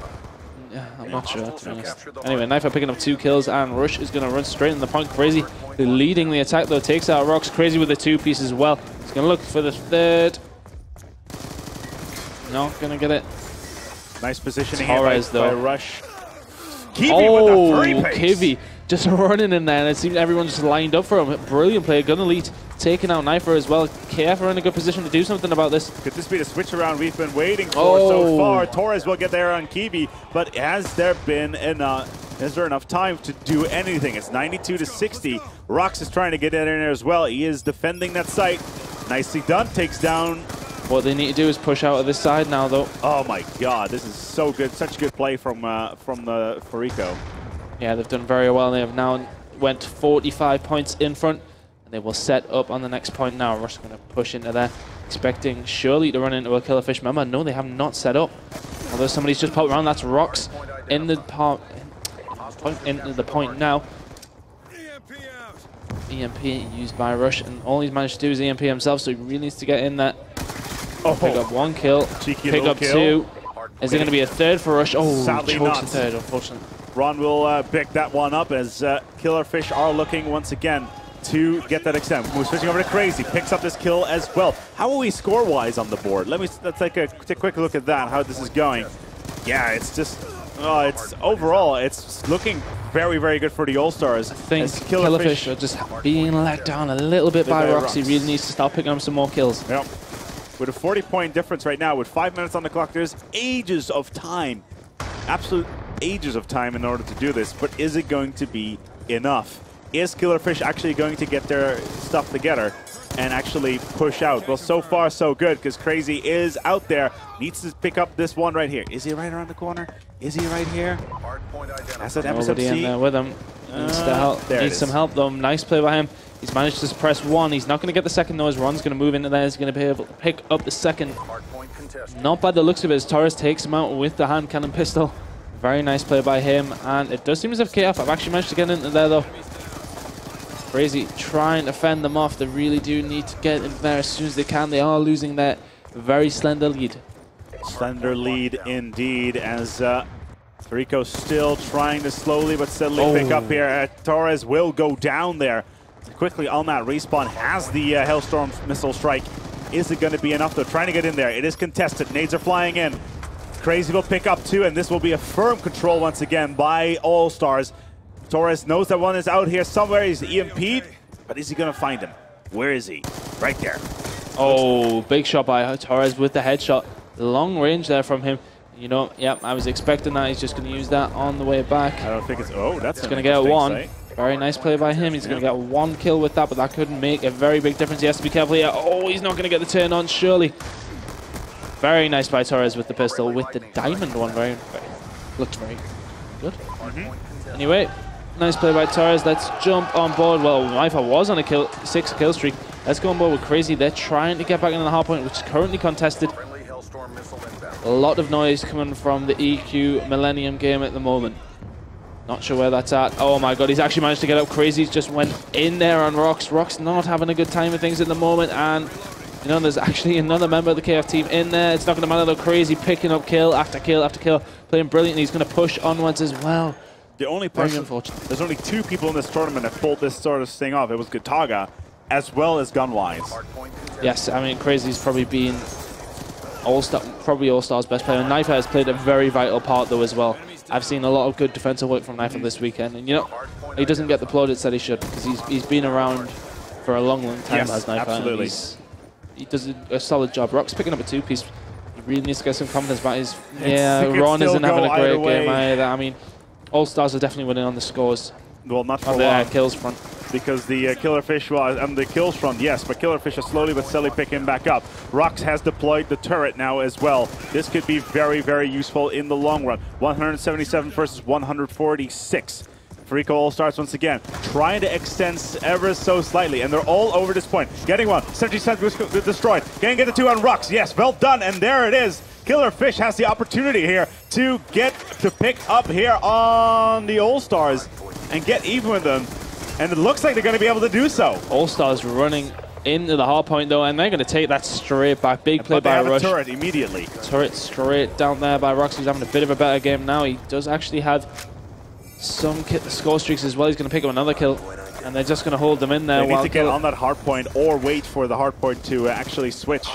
Yeah, I'm not sure, to be honest. Anyway, Knifer picking up 2 kills, and Rush is going to run straight in the point. Crazy leading the attack, though, takes out Rocks. Crazy with the 2-piece as well. He's going to look for the third. Not going to get it. Nice positioning Torres, by Rush. Kiwi with the 3-piece. Kiwi just running in there, and it seems everyone just lined up for him. Brilliant play. Gonna lead, taking out Knifer as well. KF are in a good position to do something about this. Could this be the switch around we've been waiting for so far? Torres will get there on Kiwi, but has there been enough? Is there enough time to do anything? It's 92 to 60. Rox is trying to get in there as well. He is defending that site. Nicely done. Takes down. What they need to do is push out of this side now, though. Oh my God, this is so good. Such good play from the Fariko. Yeah, they've done very well. They have now went 45 points in front, and they will set up on the next point now. Rush going to push into there, expecting surely to run into a Killerfish member. No, they have not set up. Although somebody's just popped around. That's Rocks in the into the point now. EMP used by Rush, and all he's managed to do is EMP himself, so he really needs to get in there. Pick up 1 kill, pick up 2. Is there going to be a third for Rush? Oh, sadly chokes not. the third, unfortunately. Ron will pick that one up as Killerfish are looking once again to get that extend. We're switching over to Crazy, picks up this kill as well. How are we score-wise on the board? Let's take a quick look at that, how this is going. Yeah, it's just... it's overall, it's looking very good for the All-Stars. I think Killerfish are just being let down a little bit by Rox. He really needs to start picking up some more kills. Yep. With a 40-point difference right now, with 5 minutes on the clock, there's ages of time, absolute ages of time in order to do this, but is it going to be enough? Is Killerfish actually going to get their stuff together and actually push out? Well, so far so good, because Crazy is out there, needs to pick up this one right here. Is he right around the corner? Is he right here? That's an Nobody in there with him. Needs some help though. Nice play by him. He's managed to suppress 1. He's not going to get the second though, as Ron's going to move into there. He's going to be able to pick up the second. Not by the looks of it, as Torres takes him out with the hand cannon pistol. Very nice play by him, and it does seem as if KF have actually managed to get into there though. Crazy trying to fend them off. They really do need to get in there as soon as they can. They are losing that very slender lead. Slender lead indeed, as Fariko still trying to slowly but steadily pick up here. Torres will go down there. Quickly on that respawn, has the Hellstorm missile strike. Is it going to be enough though? Trying to get in there. It is contested. Nades are flying in. Crazy will pick up 2, and this will be a firm control once again by All-Stars. Torres knows that one is out here somewhere. He's EMP'd, but is he going to find him? Where is he? Right there. Oh, big shot by Torres with the headshot. Long range there from him. You know, yep, I was expecting that. He's just going to use that on the way back. I don't think it's... Oh, that's going to get one. Sight. Very nice play by him. He's going to get one kill with that, but that couldn't make a very big difference. He has to be careful here. Oh, he's not going to get the turn on, surely. Very nice by Torres with the pistol, with the diamond one. Looked very good. Anyway, nice play by Torres. Let's jump on board. Well, Knifer was on a 6 kill streak. Let's go on board with Crazy. They're trying to get back into the hard point, which is currently contested. A lot of noise coming from the EQ Millennium game at the moment. Not sure where that's at. Oh my god, he's actually managed to get up. Crazy's just went in there on Rox. Rox not having a good time with things at the moment, and you know, there's actually another member of the KF team in there. It's not going to matter though. Crazy picking up kill after kill after kill, playing brilliantly. He's going to push onwards as well. The only person, there's only 2 people in this tournament that pulled this sort of thing off. It was Gutaga, as well as Gunwise. Yes, I mean, Crazy's probably been All-Stars best player. And Knifer has played a very vital part though as well. I've seen a lot of good defensive work from Knifer this weekend, and you know, he doesn't get the plaudits that he should, because he's been around for a long time as Knifer. Absolutely. He does a solid job. Rock's picking up a 2-piece. He really needs to get some confidence back. Ron isn't having a great game either. I mean, All-Stars are definitely winning on the scores. Well, not for on the kills front. Because the Killerfish was on the kills front, yes, but Killerfish is slowly but steadily picking back up. Rox has deployed the turret now as well. This could be very, very useful in the long run. 177 versus 146. Fariko.Allstars once again trying to extend ever so slightly, and they're all over this point. Getting one, 70% destroyed. Getting the 2 on Rox, yes, well done, and there it is. Killerfish has the opportunity here to pick up here on the All-Stars and get even with them. And it looks like they're going to be able to do so. All-Stars running into the hard point though, and they're going to take that straight back. Big play by Rush. Turret immediately. Turret straight down there by Rox. He's having a bit of a better game now. He does actually have some score streaks as well. He's going to pick up another kill, and they're just going to hold them in there. They need to get on that hard point or wait for the hard point to actually switch.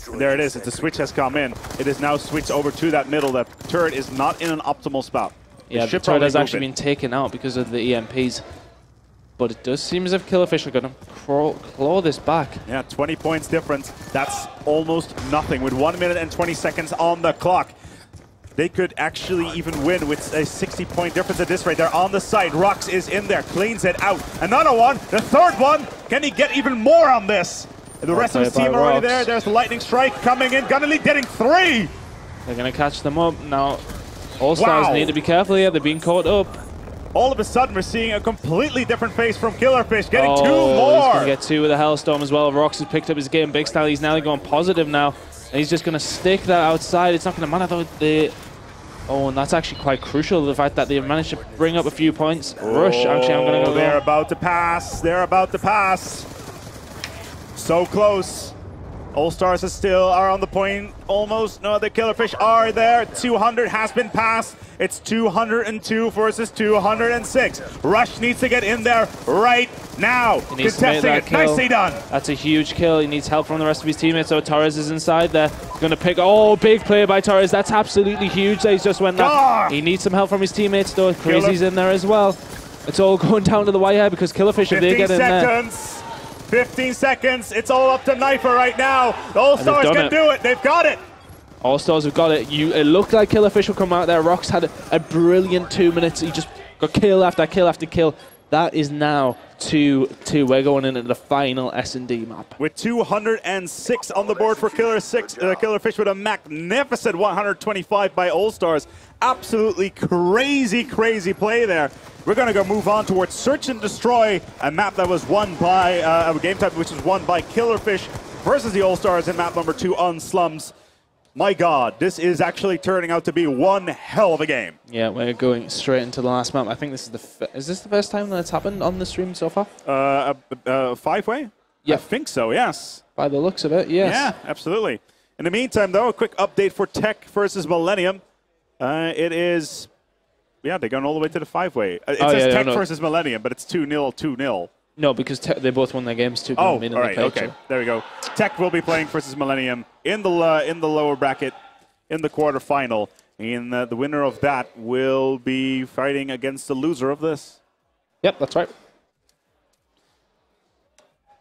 And there it is. The switch has come in. It is now switched over to that middle. That turret is not in an optimal spot. Yeah, the turret has actually been taken out because of the EMPs. But it does seem as if Killerfish are going to claw this back. Yeah, 20 points difference. That's almost nothing. With 1 minute and 20 seconds on the clock, they could actually even win with a 60-point difference at this rate. They're on the side. Rox is in there, cleans it out. Another one, the 3rd one. Can he get even more on this? The rest of his team are already there. There's the lightning strike coming in. Gunnerly getting 3. They're going to catch them up. Now, All-Stars need to be careful here. They're being caught up. All of a sudden, we're seeing a completely different face from Killerfish, getting 2 more. He's going to get 2 with a Hellstorm as well. Rox has picked up his game big style. He's now going positive now. And he's just going to stick that outside. It's not going to matter though. Oh, and that's actually quite crucial, the fact that they've managed to bring up a few points. Rush, actually, I'm going to go. They're about to pass. They're about to pass. So close. All-Stars are on the point almost. No, the Killerfish are there. 200 has been passed. It's 202 versus 206. Rush needs to get in there right now. Contesting it. Nicely done. That's a huge kill. He needs help from the rest of his teammates. So Torres is inside there. He's going to pick. Oh, big play by Torres. That's absolutely huge. He's just went that. He needs some help from his teammates though. Crazy's in there as well. It's all going down to the wire because Killerfish, if they get in there. 15 seconds. It's all up to Knifer right now. The All-Stars can do it. They've got it. All-Stars have got it. It looked like Killerfish would come out there. Rox had a brilliant 2 minutes. He just got kill after kill after kill. That is now 2-2. We're going into the final S&D map. With 206 on the board for Killerfish with a magnificent 125 by All-Stars. Absolutely crazy, crazy play there. We're going to go move on towards Search and Destroy, a map that was won by, a game type which was won by Killerfish versus the All-Stars in map number 2 on Slums. My God, this is actually turning out to be one hell of a game. Yeah, we're going straight into the last map. I think this is this the first time that it's happened on the stream so far? 5-way? Yeah. I think so, yes. By the looks of it, yes. Yeah, absolutely. In the meantime, though, a quick update for Tech versus Millennium. It is, yeah, they're going all the way to the 5-way. It says Tech versus Millennium, but it's 2-0, 2-0. No, because they both won their games too. Oh, all right, okay. There we go. Tech will be playing versus Millennium in the lower bracket in the quarterfinal. And the winner of that will be fighting against the loser of this. Yep, that's right.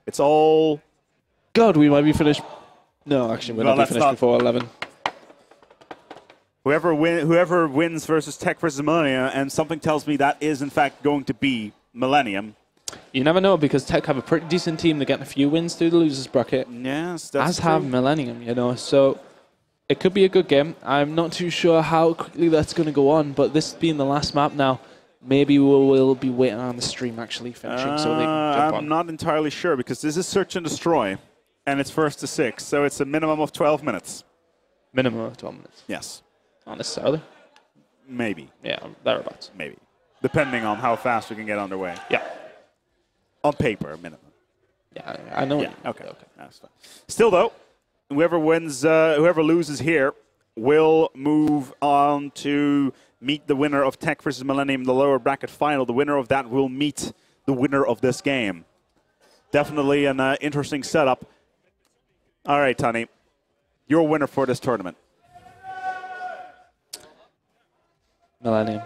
It's all God, we might be finished. No, actually, we're Well, not be finished before 11. Whoever wins versus Tech versus Millennium, and something tells me that is in fact going to be Millennium. You never know, because Tech have a pretty decent team. They're getting a few wins through the losers bracket. Yes, that's as true. have Millennium, you know. So it could be a good game. I'm not too sure how quickly that's going to go on, but this being the last map now, maybe we'll be waiting on the stream actually finishing so they can jump on. I'm not entirely sure, because this is Search and Destroy, and it's first to 6, so it's a minimum of 12 minutes. Minimum of 12 minutes. Yes. Not necessarily. Maybe. Yeah, thereabouts. Maybe. Depending on how fast we can get underway. Yeah. On paper, minimum. Yeah, I know. Yeah, okay. That's fine. Still, though, whoever loses here will move on to meet the winner of Tech versus Millennium in the lower bracket final. The winner of that will meet the winner of this game. Definitely an interesting setup. All right, Tani, you're a winner for this tournament. Millennium.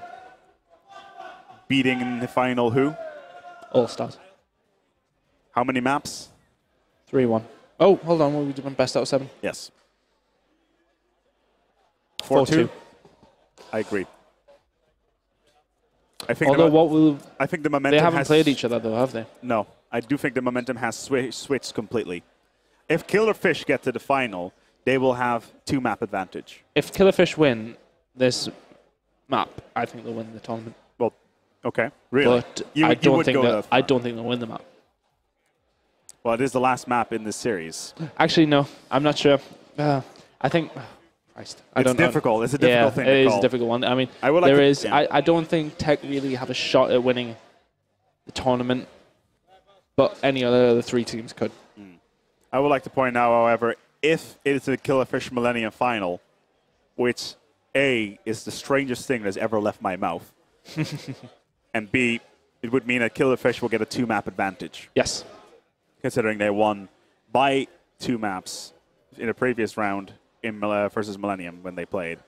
Beating in the final who? All-Stars. How many maps? 3-1. Oh, hold on. We doing best out of 7? Yes. 4-2. I agree. I think I think the momentum they haven't played each other, though, have they? No. I do think the momentum has switched completely. If Killerfish get to the final, they will have 2-map advantage. If Killerfish win this map, I think they'll win the tournament. Well, okay. Really? But I don't think they'll win the map. Well, it is the last map in this series. Actually, no. I'm not sure. I think... Christ. It's difficult. It's a difficult thing to call. It is a difficult one. I mean, I don't think Tech really have a shot at winning the tournament, but any other 3 teams could. I would like to point out, however, if it is a Killerfish Millennium final, which A, is the strangest thing that's ever left my mouth, and B, it would mean that Killerfish will get a 2-map advantage. Yes. Considering they won by 2 maps in a previous round in versus Millennium when they played,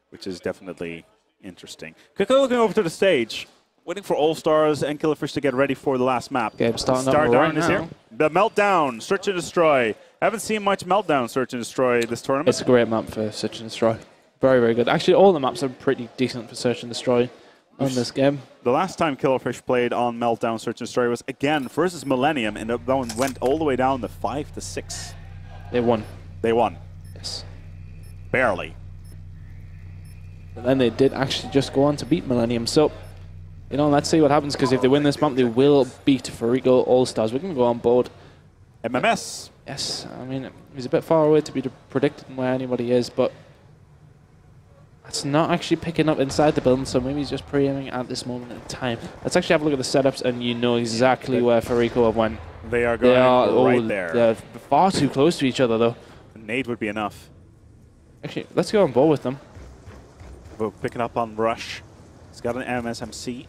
which is definitely interesting. Quickly looking over to the stage, waiting for All-Stars and Killerfish to get ready for the last map. Game starting Start up down right is now. here. The Meltdown, Search and Destroy. Haven't seen much Meltdown, Search and Destroy this tournament. It's a great map for Search and Destroy. Very, very good. Actually, all the maps are pretty decent for Search and Destroy on this game. The last time Killerfish played on Meltdown, Search and Destroy was again versus Millennium, and that one went all the way down to 5-6. They won. They won. Yes. Barely. And then they did actually just go on to beat Millennium. So, you know, let's see what happens, because if they win this map, they will beat Fariko.Allstars. We're going to go on board. MMS. Yes, I mean, he's a bit far away to be predicting where anybody is, but it's not actually picking up inside the building, so maybe he's just pre-aiming at this moment in time. Let's actually have a look at the setups, and you know exactly where Fariko have went. They are going right there. They're far too close to each other, though. A nade would be enough. Actually, let's go on board with them. We'll pick it up on Rush. He's got an MSMC.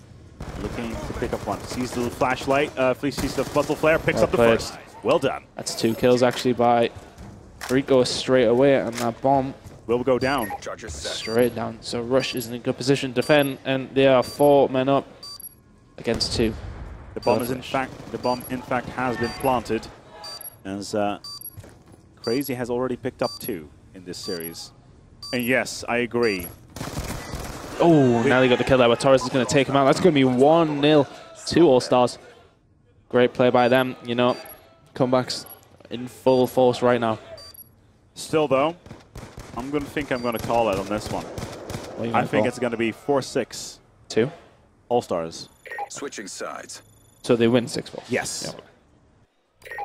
Looking to pick up one. Sees the little flashlight. Sees the muzzle flare. Picks up the first. Well done. That's 2 kills, actually, by Fariko straight away, and that bomb will go down. Straight down. So Rush is in a good position to defend, and they are 4 men up against 2. The bomb is in fact has been planted, as Crazy has already picked up 2 in this series. And yes, I agree. Oh, now they got the kill there, but Torres is going to take him out. That's going to be 1-0 to All-Stars. Great play by them, you know. Comebacks in full force right now. Still, though, I'm going to call it on this one. I think it's going to be 4-6. 2? All-Stars. Switching sides. So they win 6-4? Yes. Yeah.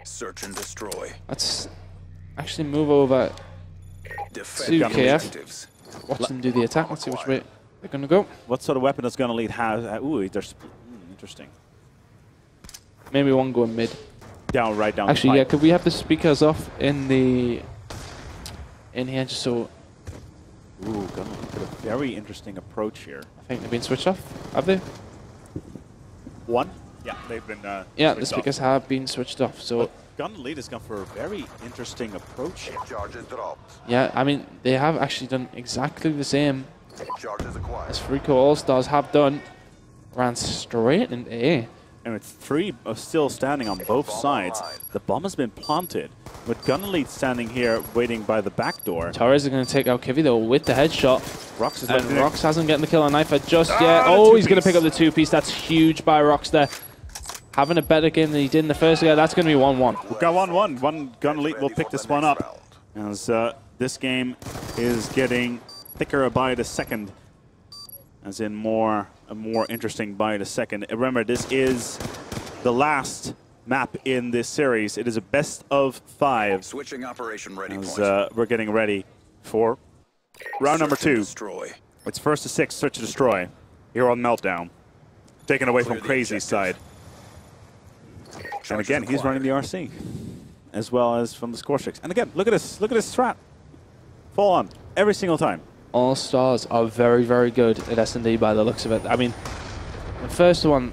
Search and destroy. Let's actually move over to KF. Watch them do the attack. Let's see which way they're going to go. What sort of weapon is going to lead? Ooh, there's interesting. Maybe one going mid. Right down. Actually, yeah. Could we have the speakers off in here just so? Ooh, going to put a very interesting approach here. I think they've been switched off. Have they? One? Yeah, they've been. Yeah, the speakers have been switched off. So. Gun lead has gone for a very interesting approach here. Charges dropped. Yeah, I mean, they have actually done exactly the same Charges acquired. as Fariko.Allstars have done. Ran straight into A. And with 3 still standing on both sides, the bomb has been planted. With Gunlead standing here waiting by the back door. Torres is going to take out Kivy though with the headshot. Rox is and Rox hasn't gotten the kill on Knifer just yet. Oh, he's going to pick up the 2-piece. That's huge by Rox there. Having a better game than he did in the first game. That's going to be 1-1. We've got 1-1. One Gunlead will pick this one up. As this game is getting thicker by the second. As in a more interesting by the second. Remember, this is the last map in this series. It is a best of 5. Switching operation ready as point. we're getting ready for round number 2. Destroy. It's first to 6, search to destroy. Here on Meltdown. Taken away from Crazy's side. And again, he's running the RC. As well as from the score streaks. And again, look at this strat. Full on. Every single time. All-Stars are very, very good at S&D by the looks of it. I mean, the first one,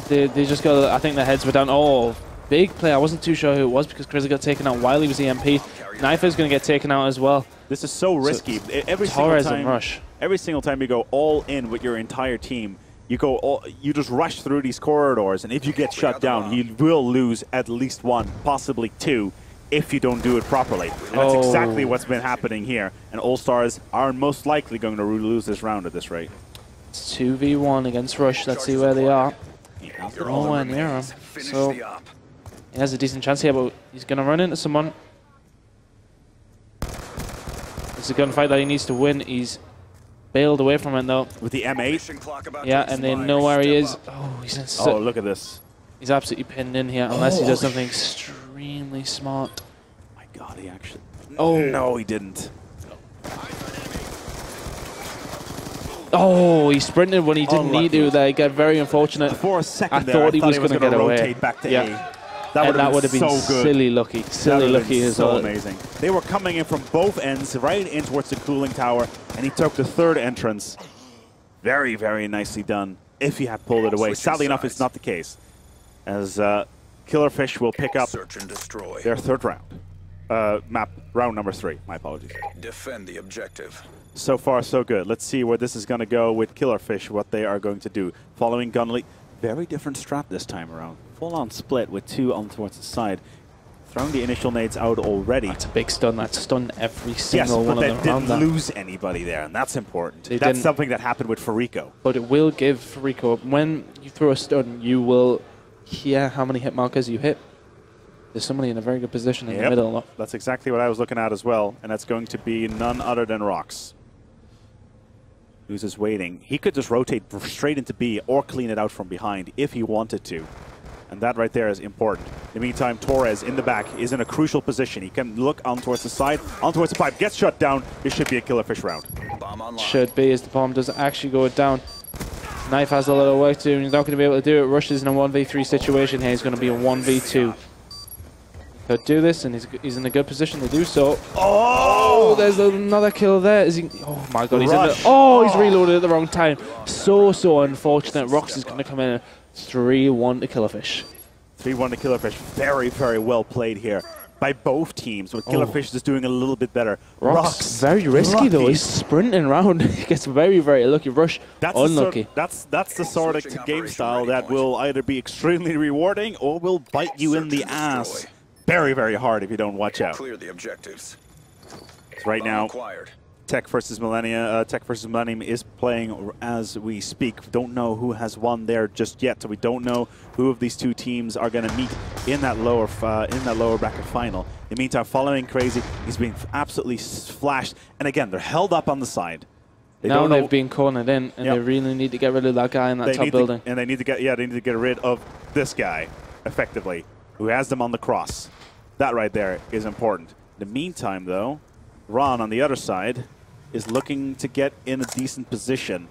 they just got, I think their heads were down. Oh, big play. I wasn't too sure who it was because Crazy got taken out while he was EMP. Knifer's going to get taken out as well. This is so risky. Every Torres single time, and Rush. Every single time you go all in with your entire team, you just rush through these corridors, and if you get shut down, you will lose at least 1, possibly 2, if you don't do it properly. And that's exactly what's been happening here. And All-Stars are most likely going to lose this round at this rate. It's 2v1 against Rush. Let's see where they are. Nowhere near him. So he has a decent chance here, but he's going to run into someone. It's a gunfight that he needs to win. He's bailed away from it though. With the M8. Yeah, and they know where he is. Oh, he's in oh, look at this. He's absolutely pinned in here unless he does something extremely smart. Oh my god, he actually... Oh. No, he didn't. Oh, he sprinted when he didn't need to there. He got very unfortunate. For a second I thought he was going to get away. Back to yeah. A. That would have been so good. Silly lucky. Silly lucky as so well. Amazing. They were coming in from both ends, right in towards the cooling tower, and he took the 3rd entrance. Very, very nicely done. If he had pulled it away. Sadly enough, it's not the case. As Killerfish will pick up Search and destroy. their 3rd round. Round number 3. My apologies. Defend the objective. So far, so good. Let's see where this is going to go with Killerfish, what they are going to do. Following Gunlead. Very different strat this time around. Full-on split with 2 on towards the side. Throwing the initial nades out already. That's a big stun. That stunned every single one of them. Yes, but they didn't lose anybody there, and that's important. They That's didn't. something that happened with Fariko. But it will give Fariko, when you throw a stun, you will hear how many hit markers you hit. There's somebody in a very good position in the middle. That's exactly what I was looking at as well, and that's going to be none other than Rox. Who's just waiting. He could just rotate straight into B or clean it out from behind if he wanted to. And that right there is important. In the meantime, Torres in the back is in a crucial position. He can look on towards the side, on towards the pipe, gets shut down. This should be a Killerfish round. Should be, as the bomb doesn't actually go down. Knife has a lot of work to do, and he's not going to be able to do it. Rush is in a 1v3 situation here. He's going to be a 1v2. Could do this, and he's in a good position to do so. Oh, there's another kill there. Is he? Oh my god, he's in the, he's reloaded at the wrong time. So unfortunate. Rox is going to come in 3-1 to Killerfish. 3-1 to Killerfish. Very, very well played here by both teams, with Killerfish just doing a little bit better. Rox very risky though. He's sprinting around. He gets very, very lucky. Rush, unlucky. That's the sort of game style that will either be extremely rewarding or will bite you in the ass very, very hard if you don't watch out. Clear the objectives. Right now, Tech versus Millennium is playing as we speak. Don't know who has won there just yet, so we don't know who of these two teams are going to meet in that lower bracket final. In the meantime, following Crazy, he's being absolutely flashed, and again, they're held up on the side. Now they've been cornered in, and they really need to get rid of that guy in that top building. And they need to get rid of this guy, effectively, who has them on the cross. That right there is important. In the meantime, though, Ron on the other side is looking to get in a decent position.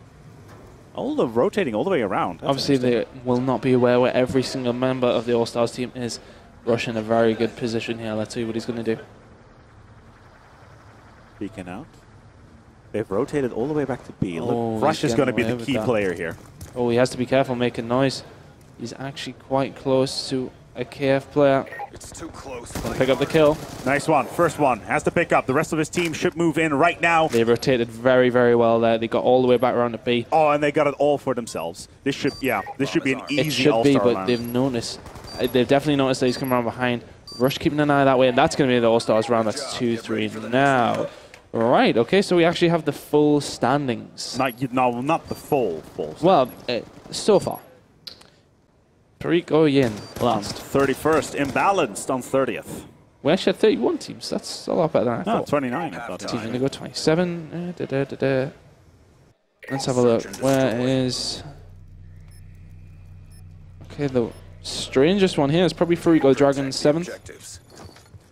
All of rotating all the way around. That's obviously, they will not be aware where every single member of the All-Stars team is. Rush in a very good position here. Let's see what he's going to do. Peeking out. They've rotated all the way back to B. Look, Rush is going to be the key player here. Oh, he has to be careful making noise. He's actually quite close to a KF player. It's too close. Gonna pick up the kill. Nice one. First one. Has to pick up. The rest of his team should move in right now. They rotated very, very well there. They got all the way back around to B. Oh, and they got it all for themselves. This should, this should be an easy It should All-Star be, but round. they've noticed. They've definitely noticed that he's coming around behind. Rush keeping an eye that way, and that's going to be the All-Stars round. That's 2-3 now. Right, okay, so we actually have the full standings. Not the full. Well, so far. Fariko Yin last. 31st, imbalanced on 30th. We actually had 31 teams. That's a lot better than I No, thought. 29, I thought. Team's going to go 27. Let's have a look. Where is... Okay, the strangest one here is probably Fariko Dragon 7th.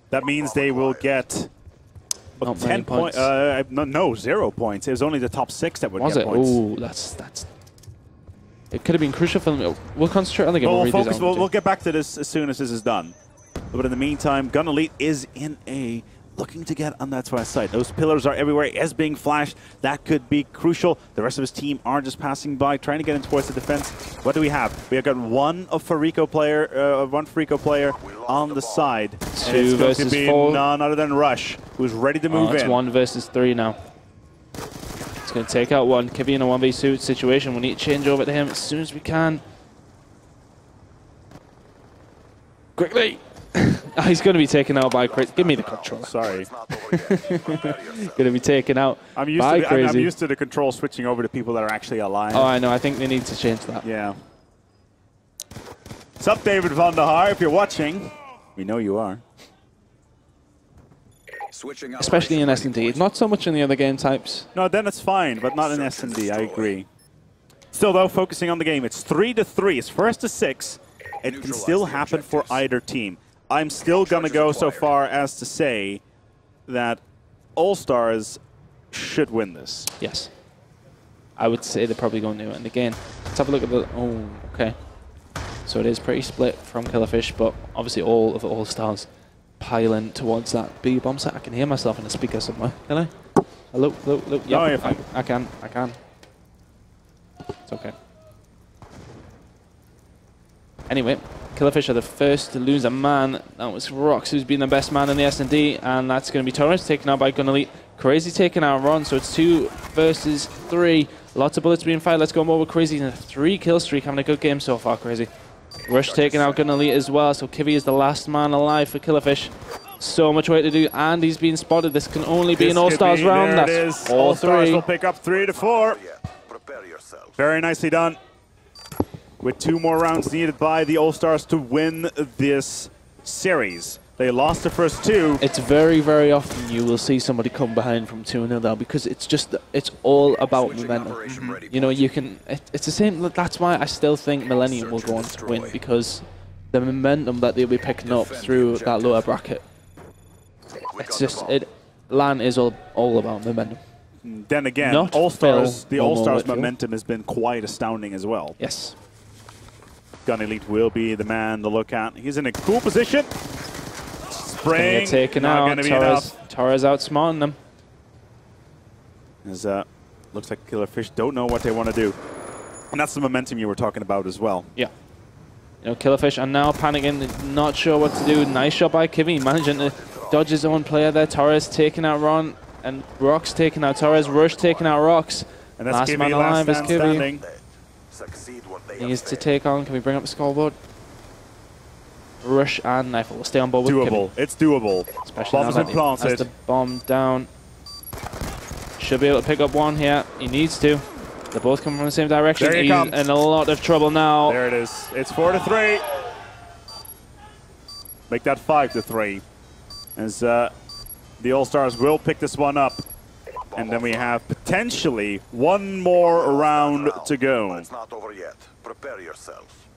That means they will get... Not 10 many points. No, 0 points. It was only the top 6 that would Was get it? points. Oh, that's. It could have been crucial for them. We'll concentrate on the game. We'll get back to this as soon as this is done. But in the meantime, Gun Elite is in A, looking to get on that fast side. Those pillars are everywhere, as being flashed. That could be crucial. The rest of his team are just passing by, trying to get in towards the defense. What do we have? We have got one Fariko player on the side. Two versus 4. None other than Rush, who's ready to move in. It's 1 versus 3 now. It's going to take out one. Kivy in a 1v2 situation. We need to change over to him as soon as we can. Quickly! He's going to be taken out by Crazy. Give me the controller. Sorry. Going to be taken out I'm Crazy. used to the control switching over to people that are actually alive. Oh, I know. I think they need to change that. Yeah. What's up, David Van der Haar? If you're watching, we know you are. Especially in S&D. Not so much in the other game types. No, then it's fine, but not in S&D. I agree. Still, though, focusing on the game, it's 3-3. It's first to 6. It can still happen for either team. I'm still going to go so far as to say that All-Stars should win this. Yes. I would say they're probably going to. And again, let's have a look at the... Oh, okay. So it is pretty split from Killerfish, but obviously all of the All-Stars piling towards that B bomb site. I can hear myself in a speaker somewhere. Can I? Hello? Hello? Hello? No, you're fine. I can. It's okay. Anyway, Killerfish are the first to lose a man. That was Rox, who's been the best man in the S&D, and that's going to be Torres taken out by Gun Elite. Crazy taken out Ron, so it's 2 versus 3. Lots of bullets being fired. Let's go more with Crazy in a 3-kill streak. Having a good game so far, Crazy. Rush taking out Gun Elite as well, so Kivy is the last man alive for Killerfish. So much work to do, and he's being spotted. This can only be an All-Stars round. There That's it is. all All-Stars 3. will pick up 3-4. Very nicely done. With 2 more rounds needed by the All-Stars to win this series. They lost the first 2. It's very, very often you will see somebody come behind from 2-0 now, because it's all about momentum. You know, you can... It's the same... That's why I still think Millennium will go on to win, because the momentum that they'll be picking up through that lower bracket. It's just... LAN is all about momentum. Then again, Not All-Stars, Phil the All-Stars Whitfield. momentum has been quite astounding as well. Yes. Gun Elite will be the man to look at. He's in a cool position. Spraying. Get taken not out. going to be enough. Torres outsmarting them. As, looks like Killerfish don't know what they want to do. And that's the momentum you were talking about as well. Yeah. You know, Killerfish are now panicking, not sure what to do. Nice shot by Kivy, managing to dodge his own player there. Torres taking out Ron, and Rox taking out Torres. Rush taking out Rox. And that's Last Kivy, man alive is last Kivy. standing. He is to take on. Can we bring up the scoreboard? Rush and Knife will stay on board with Doable. Kivy. It's doable. Especially Bombs now been that he has planted. the bomb down. Should be able to pick up one here. He needs to. They're both coming from the same direction. There he He's comes. in a lot of trouble now. There it is. It's 4-3. Make that 5-3. As the All-Stars will pick this one up. And then we have potentially 1 more round to go. It's not over yet. Prepare yourself.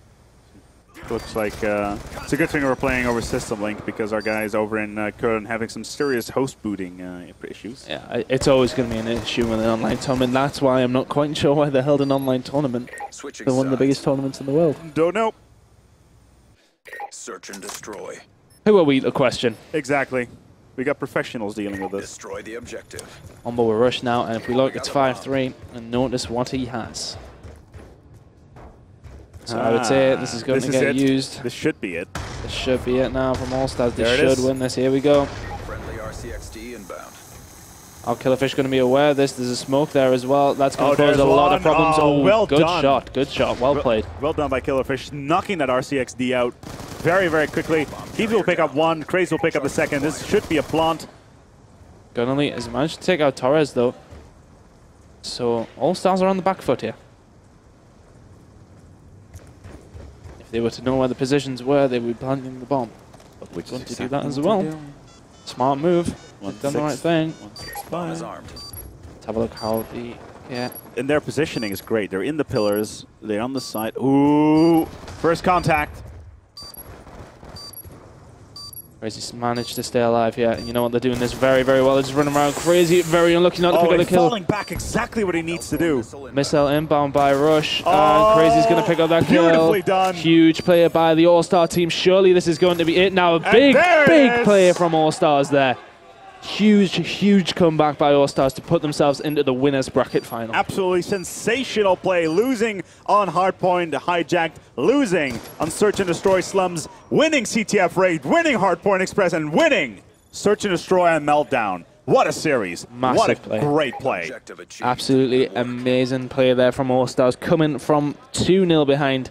Looks like it's a good thing we're playing over System Link, because our guys over in Köln having some serious host booting issues. Yeah, it's always going to be an issue with an online tournament. That's why I'm not quite sure why they held an online tournament. They're one of the biggest tournaments in the world. Don't know. Search and destroy. Who are we to question? Exactly. We got professionals dealing with this. Destroy the objective. On board with Rush now, and if we look, it's 5-3, and notice what he has. So I would say this is going to get used. This should be it. This should be it now from All-Stars. They There it should is. win this. Here we go. Friendly RCXD inbound. Our Killerfish going to be aware of this. There's a smoke there as well. That's going to cause there's a lot of one. problems. Oh, well good done. shot. Good shot. Well played. Well done by Killerfish, knocking that RCXD out very, very quickly. Keith will pick up one. Craze will pick up the second. This should be a plant. Gunnerly has managed to take out Torres, though. So All-Stars are on the back foot here. If they were to know where the positions were, they would be planting the bomb. But we're going to do that as well. Smart move. They've done the right thing. Bomb is armed. Let's have a look how the... Yeah. And their positioning is great. They're in the pillars. They're on the side. Ooh! First contact. Crazy's managed to stay alive here. You know what? They're doing this very, very well. They're just running around. Crazy, very unlucky not to pick up the and kill. falling back exactly what he needs to do. Missile inbound by Rush. Oh, And Crazy's going to pick up that kill. beautifully done. Huge player by the All-Star team. Surely this is going to be it now. A big, there it big is. player from All-Stars there. Huge, huge comeback by All-Stars to put themselves into the winners bracket final. Absolutely sensational play. Losing on Hardpoint, hijacked. Losing on Search and Destroy Slums. Winning CTF Raid. Winning Hardpoint Express. And winning Search and Destroy and Meltdown. What a series. Massive what a play. great play. Objective achieved. Absolutely amazing play there from All-Stars. Coming from 2-0 behind.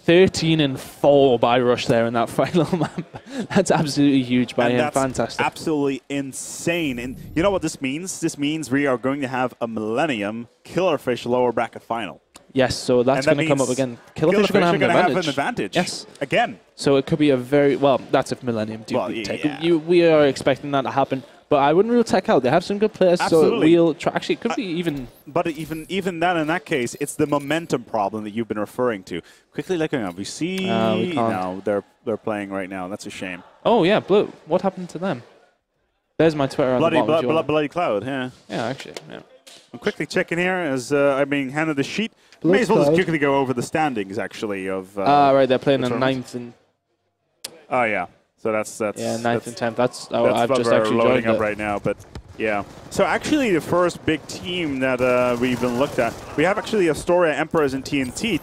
13-4 by Rush there in that final map. That's absolutely huge by him. That's Fantastic. absolutely insane. And you know what this means? This means we are going to have a Millennium Killerfish lower bracket final. Yes, so that's going to come up again. Killerfish are going to have an advantage. Yes. Again. So it could be a very, well, that's if Millennium do take it. We are expecting that to happen. But I wouldn't rule Tech out. They have some good players, Absolutely. so we'll try. Actually, it could be even... But even that, in that case, it's the momentum problem that you've been referring to. Quickly looking up, we see... we can't. No, they're playing right now. That's a shame. Oh, yeah, Blue. What happened to them? There's my Twitter on the bottom. Bloody Cloud, yeah. Yeah, actually, yeah. I'm quickly checking here as I'm being handed the sheet. Bloody May as well just Cloud. quickly go over the standings, actually, of... Right, they're playing the in tournament. 9th and... Oh, yeah. So that's Yeah, 9th and 10th. That's what I've just we're actually loading joined up it. right now, but yeah. So actually, the first big team that we've been looked at, we have actually Astoria Emperors and TNT,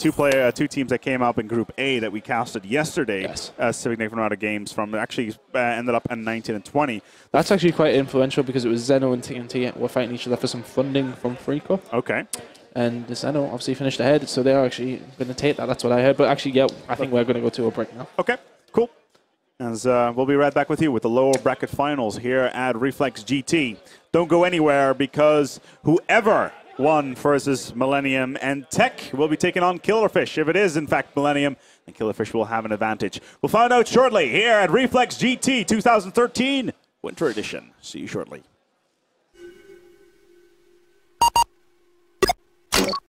two teams that came up in Group A that we casted yesterday. Yes. Civic Necronauta games from actually ended up at 19 and 20. That's actually quite influential because it was Zeno and TNT were fighting each other for some funding from Fariko. Okay. And Zeno obviously finished ahead, so they are actually going to take that. That's what I heard. But actually, yeah, I think we're going to go to a break now. Okay. Cool. As we'll be right back with you with the lower bracket finals here at ReflexGT. Don't go anywhere because whoever won versus Millennium and Tech will be taking on Killerfish. If it is, in fact, Millennium, then Killerfish will have an advantage. We'll find out shortly here at ReflexGT 2013 Winter Edition. See you shortly.